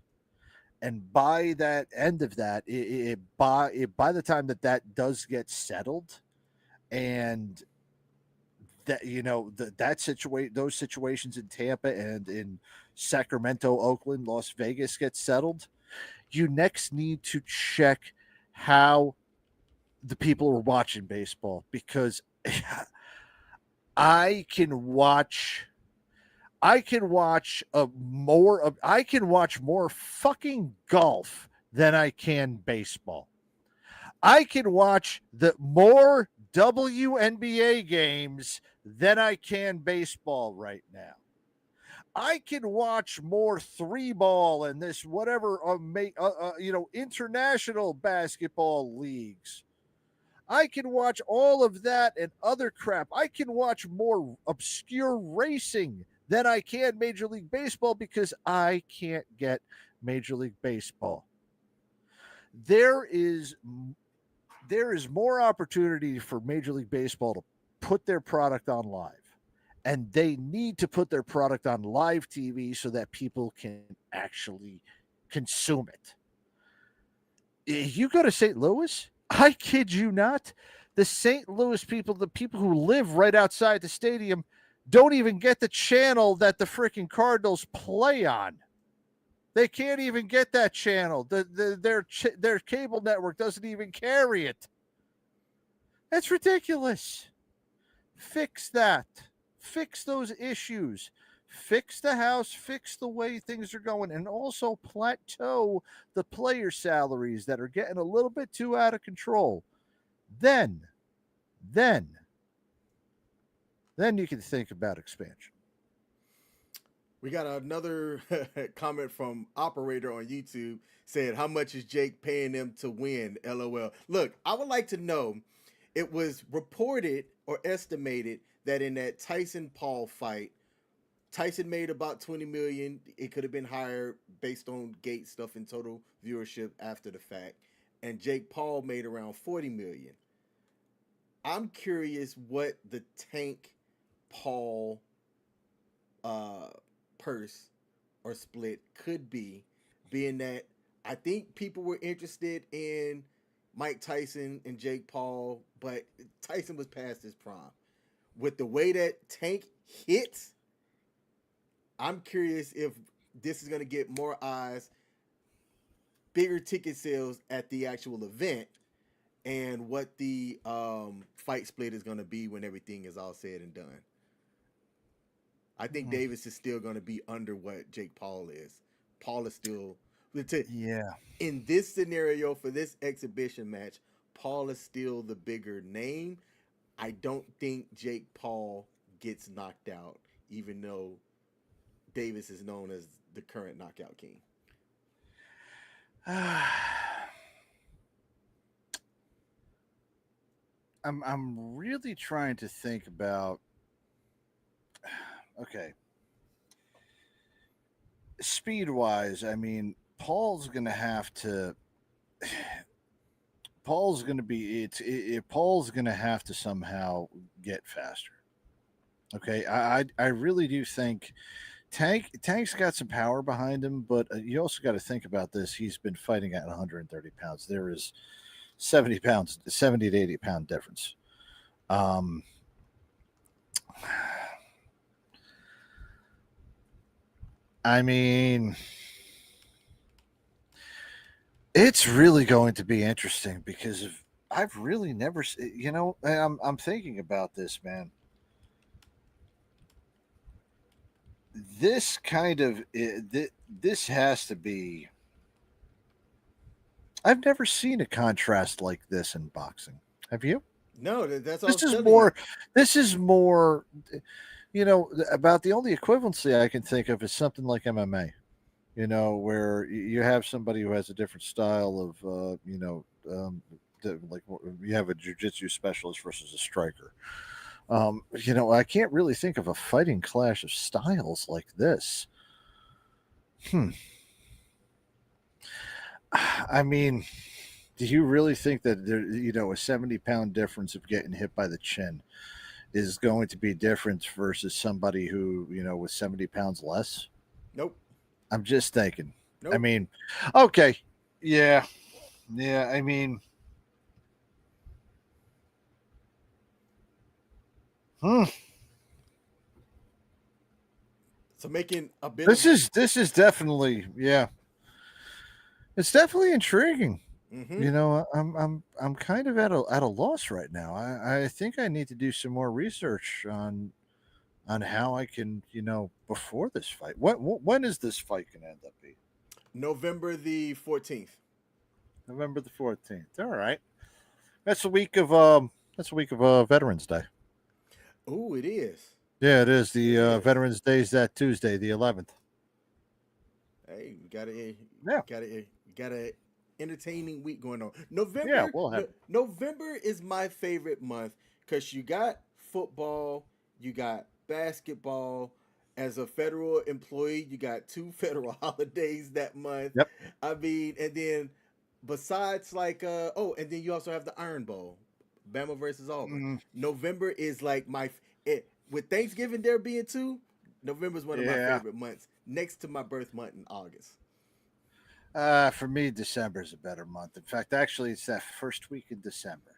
And by that end of that, by the time that does get settled, and that those situations in Tampa and in Sacramento, Oakland, Las Vegas get settled, you next need to check how the people are watching baseball, because I can watch more fucking golf than I can baseball. I can watch the more WNBA games than I can baseball right now. I can watch more 3-ball and this whatever international basketball leagues. I can watch all of that and other crap. I can watch more obscure racing than I can Major League Baseball, because I can't get Major League Baseball. There is more opportunity for Major League Baseball to put their product on live, and they need to put their product on live TV so that people can actually consume it. You go to St. Louis, I kid you not, the St. Louis people, the people who live right outside the stadium, don't even get the channel that the freaking Cardinals play on. They can't even get that channel. Their cable network doesn't even carry it. That's ridiculous. Fix that. Fix those issues. Fix the house. Fix the way things are going. And also plateau the player salaries that are getting a little bit too out of control. Then you can think about expansion. We got another comment from Operator on YouTube saying, how much is Jake paying them to win? LOL. Look, I would like to know, it was reported or estimated that in that Tyson-Paul fight, Tyson made about $20 million. It could have been higher based on gate stuff and total viewership after the fact. And Jake Paul made around $40 million. I'm curious what the Tank Paul purse or split could be, being that I think people were interested in Mike Tyson and Jake Paul, but Tyson was past his prime. With the way that Tank hits, I'm curious if this is going to get more eyes, bigger ticket sales at the actual event, and what the fight split is going to be when everything is all said and done. I think Davis is still going to be under what Jake Paul is. Paul is still... In this scenario, for this exhibition match, Paul is still the bigger name. I don't think Jake Paul gets knocked out, even though Davis is known as the current knockout king. I'm really trying to think about... Okay. Speed-wise, I mean, Paul's going to have to somehow get faster. Okay, I really do think Tank's got some power behind him, but you also got to think about this. He's been fighting at 130 pounds. There is 70 to 80 pound difference. I mean, it's really going to be interesting, because I've really never, I'm thinking about this, man. This kind of, this has to be, I've never seen a contrast like this in boxing. Have you? No, that's all. This is more, about the only equivalency I can think of is something like MMA, where you have somebody who has a different style of, like you have a jiu-jitsu specialist versus a striker. I can't really think of a fighting clash of styles like this. I mean, do you really think that there, a 70-pound difference of getting hit by the chin is going to be different versus somebody who, was 70 pounds less? Nope. I'm just thinking. Nope. I mean, okay. Yeah. I mean, So making a bit. This is definitely, yeah. It's definitely intriguing. Mm-hmm. You know, I'm kind of at a loss right now. I think I need to do some more research on how I can, before this fight. When is this fight going to end up being? November the 14th. November the 14th. All right. That's a week of Veterans Day. Oh, it is. Yeah, it is. It The is. Veterans Day is that Tuesday, the 11th. Hey, we got a Yeah. got a entertaining week going on. Yeah, we'll have. November is my favorite month because you got football, you got basketball. As a federal employee, you got 2 federal holidays that month. Yep. I mean, and then besides and then you also have the Iron Bowl, Bama versus Auburn. Mm, November is like with Thanksgiving there being two. November is one of my yeah. favorite months, next to my birth month in August. For me, December is a better month. In fact, actually, it's that first week in December.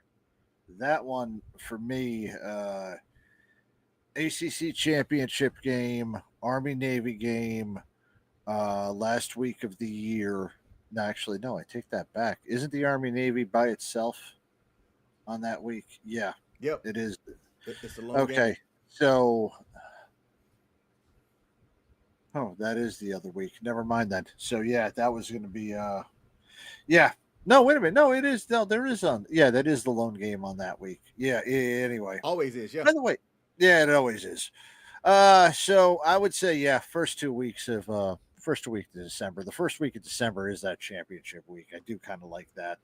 That one for me, ACC championship game, Army Navy game, last week of the year. No, actually, no, I take that back. Isn't the Army Navy by itself on that week? Yeah, Yep, it is. it's a long Okay, game. so that is the other week. Never mind then. So yeah, that was going to be yeah. No, wait a minute. No, it is. No, there is on. Yeah, that is the lone game on that week. Yeah. Anyway, Always is, yeah. by the way, yeah, it always is. So I would say, yeah, first week of December. The first week of December is that championship week. I do kind of like that.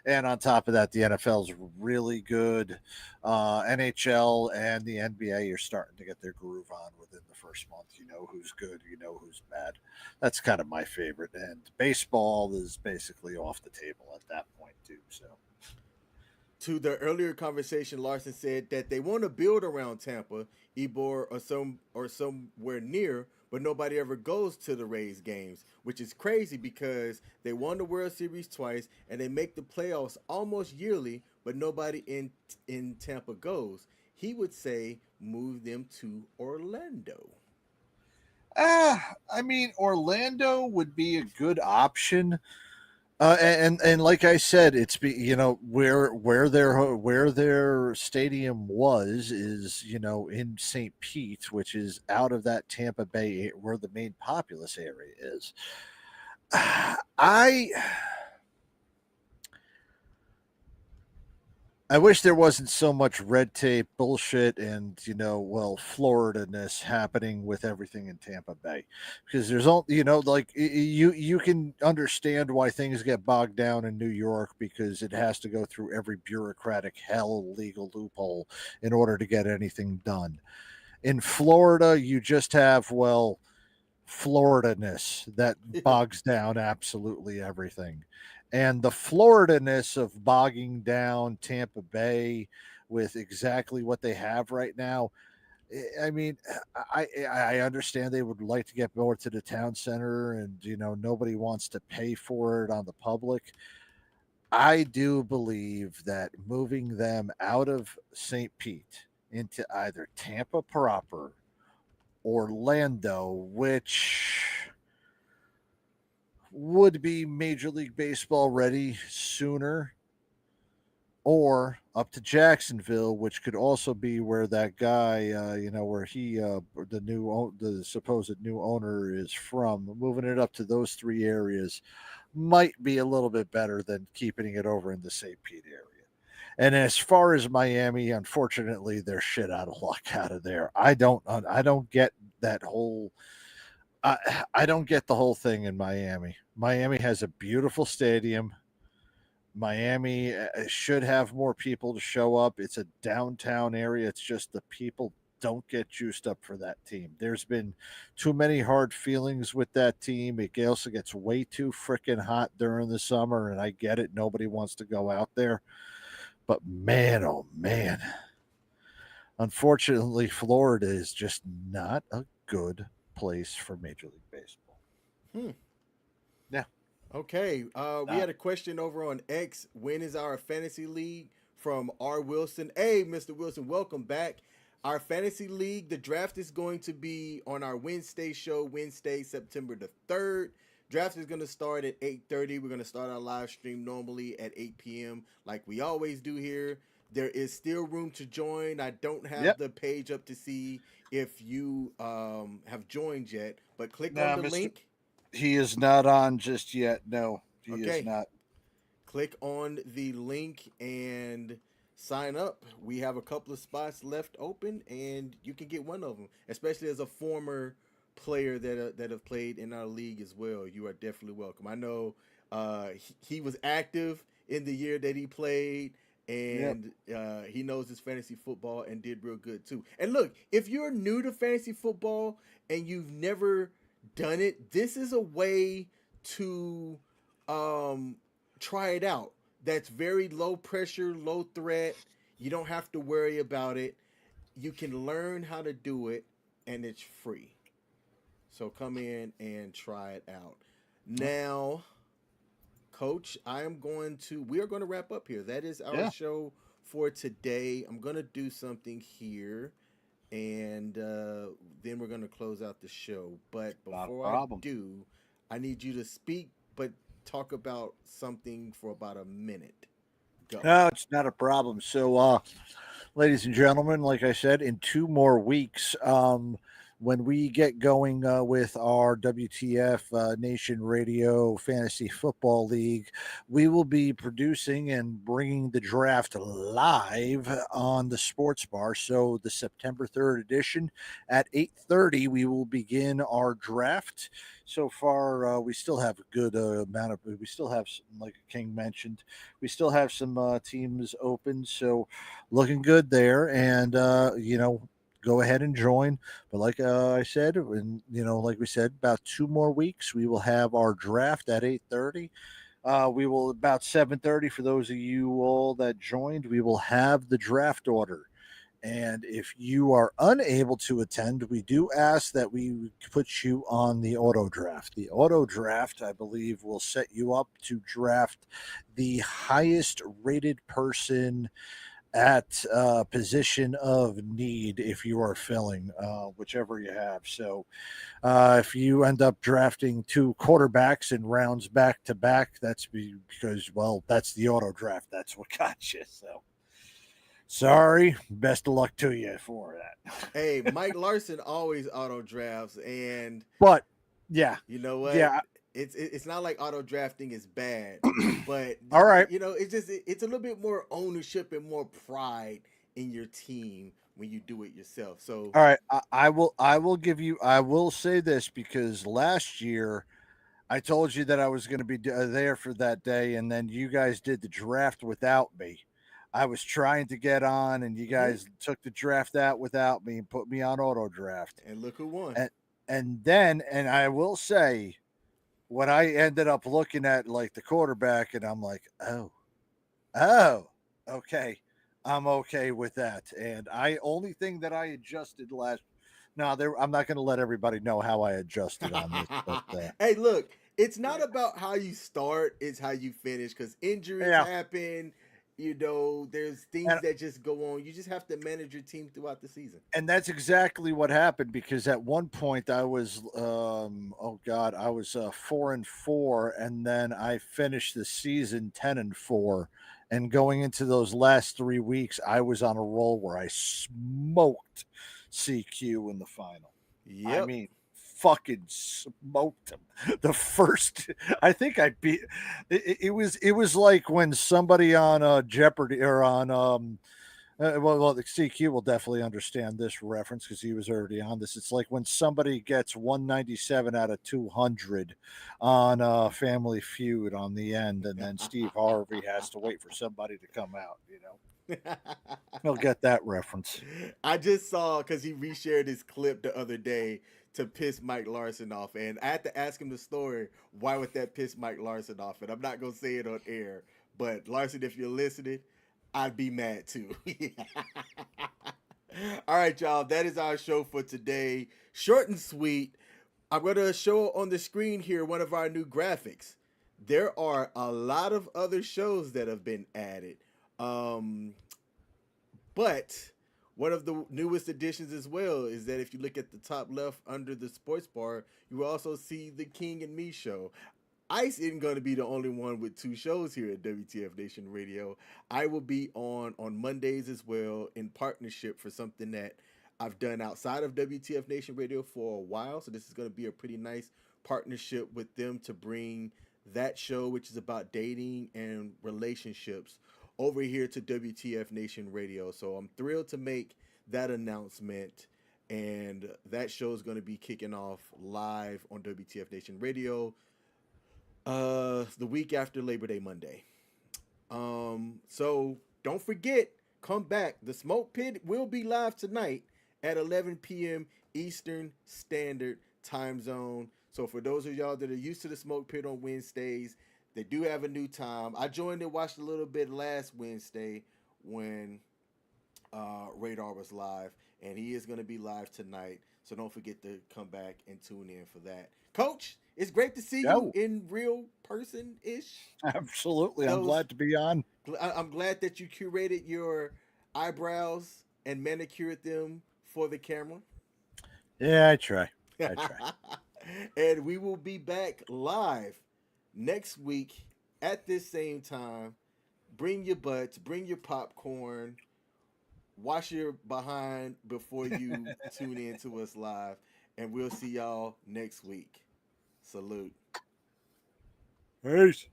And on top of that, the NFL is really good. NHL and the NBA are starting to get their groove on within the first month. You know who's good, you know who's bad. That's kind of my favorite. And baseball is basically off the table at that point too. So To the earlier conversation, Larson said that they want to build around Tampa, Ybor, or somewhere near, but nobody ever goes to the Rays games, which is crazy because they won the World Series twice and they make the playoffs almost yearly, but nobody in Tampa goes. He would say move them to Orlando. I mean, Orlando would be a good option. And like I said, where their stadium was is in St. Pete, which is out of that Tampa Bay where the main populous area is. I wish there wasn't so much red tape bullshit and Florida-ness happening with everything in Tampa Bay, because there's all like you can understand why things get bogged down in New York because it has to go through every bureaucratic hell legal loophole in order to get anything done. In Florida, you just have Florida-ness that bogs down absolutely everything. And the Florida-ness of bogging down Tampa Bay with exactly what they have right now. I mean, I understand they would like to get more to the town center, and nobody wants to pay for it on the public. I do believe that moving them out of St. Pete into either Tampa proper, Orlando, which would be Major League Baseball ready sooner, or up to Jacksonville, which could also be where that guy, where the supposed new owner is from. Moving it up to those three areas might be a little bit better than keeping it over in the St. Pete area. And as far as Miami, unfortunately, they're shit out of luck out of there. I don't get that whole. I don't get the whole thing in Miami. Miami has a beautiful stadium. Miami should have more people to show up. It's a downtown area. It's just the people don't get juiced up for that team. There's been too many hard feelings with that team. It also gets way too freaking hot during the summer, and I get it. Nobody wants to go out there. But man, oh man. Unfortunately, Florida is just not a good place for Major League Baseball. Yeah. Okay. We had a question over on X. When is our fantasy league? From R. Wilson. Hey, Mr. Wilson, welcome back. Our fantasy league, the draft is going to be on our Wednesday show, Wednesday, September the 3rd. Draft is going to start at 8:30. We're going to start our live stream normally at 8 p.m. like we always do here. There is still room to join. I don't have the page up to see if you have joined yet, but click on the link. He is not on just yet. No, he is not. Click on the link and sign up. We have a couple of spots left open, and you can get one of them, especially as a former player that have played in our league as well. You are definitely welcome. I know he was active in the year that he played, and he knows his fantasy football and did real good too. And look, if you're new to fantasy football and you've never done it, this is a way to try it out. That's very low pressure, low threat. You don't have to worry about it. You can learn how to do it, and it's free. So come in and try it out. Now, Coach, we are going to wrap up here. That is our show for today. I'm going to do something here, and then we're going to close out the show. But before I do, I need you to speak, but talk about something for about a minute. Go. No, it's not a problem. So, ladies and gentlemen, like I said, in 2 more weeks, when we get going with our WTF Nation Radio Fantasy Football League, we will be producing and bringing the draft live on the Sports Bar. So the September 3rd edition at 8:30, we will begin our draft. So far, we still have a good amount of. We still have, like King mentioned, we still have some teams open. So looking good there, and go ahead and join. But like I said, and like we said, about 2 more weeks, we will have our draft at 8:30. We will about 7:30 for those of you all that joined. We will have the draft order. And if you are unable to attend, we do ask that we put you on the auto draft. The auto draft, I believe, will set you up to draft the highest rated person at position of need if you are filling whichever you have. So if you end up drafting 2 quarterbacks in rounds back to back, that's because, well, that's the auto draft. That's what got you. So sorry, best of luck to you for that. Hey, Mike Larson always auto drafts, but yeah, you know what? Yeah. It's not like auto drafting is bad, but all right, it's a little bit more ownership and more pride in your team when you do it yourself. So all right, I will say this, because last year I told you that I was going to be there for that day, and then you guys did the draft without me. I was trying to get on, and you guys took the draft out without me and put me on auto draft. And look who won. And I will say, when I ended up looking at like the quarterback, and I'm like, oh, okay, I'm okay with that. And only thing that I adjusted I'm not going to let everybody know how I adjusted on this. But, hey, look, it's not about how you start; it's how you finish. Because injuries happen. There's things that just go on. You just have to manage your team throughout the season. And that's exactly what happened, because at one point I was, I was 4-4, and then I finished the season 10-4. And going into those last 3 weeks, I was on a roll where I smoked CQ in the final. Yep. I mean, fucking smoked him. The first, I think I beat. It was like when somebody on Jeopardy or on the CQ will definitely understand this reference because he was already on this. It's like when somebody gets 197 out of 200 on Family Feud on the end, and then Steve Harvey has to wait for somebody to come out. He'll get that reference. I just saw, because he reshared his clip the other day to piss Mike Larson off, and I had to ask him the story. Why would that piss Mike Larson off? And I'm not gonna say it on air, but Larson, if you're listening, I'd be mad too. All right, y'all, that is our show for today. Short and sweet. I'm gonna show on the screen here one of our new graphics. There are a lot of other shows that have been added, but one of the newest additions as well is that if you look at the top left under the sports bar, you will also see the King and Me show. Ice isn't going to be the only one with 2 shows here at WTF Nation Radio. I will be on Mondays as well in partnership for something that I've done outside of WTF Nation Radio for a while. So this is going to be a pretty nice partnership with them to bring that show, which is about dating and relationships, over here to WTF Nation Radio. So I'm thrilled to make that announcement. And that show is going to be kicking off live on WTF Nation Radio the week after Labor Day Monday. So don't forget, come back. The Smoke Pit will be live tonight at 11 p.m. Eastern Standard Time Zone. So for those of y'all that are used to the Smoke Pit on Wednesdays, they do have a new time. I joined and watched a little bit last Wednesday when Radar was live, and he is going to be live tonight. So don't forget to come back and tune in for that. Coach, it's great to see you in real person-ish. Absolutely. I'm glad to be on. I'm glad that you curated your eyebrows and manicured them for the camera. Yeah, I try. And we will be back live next week at this same time. Bring your butts, bring your popcorn, wash your behind before you tune in to us live, and we'll see y'all next week. Salute. Peace.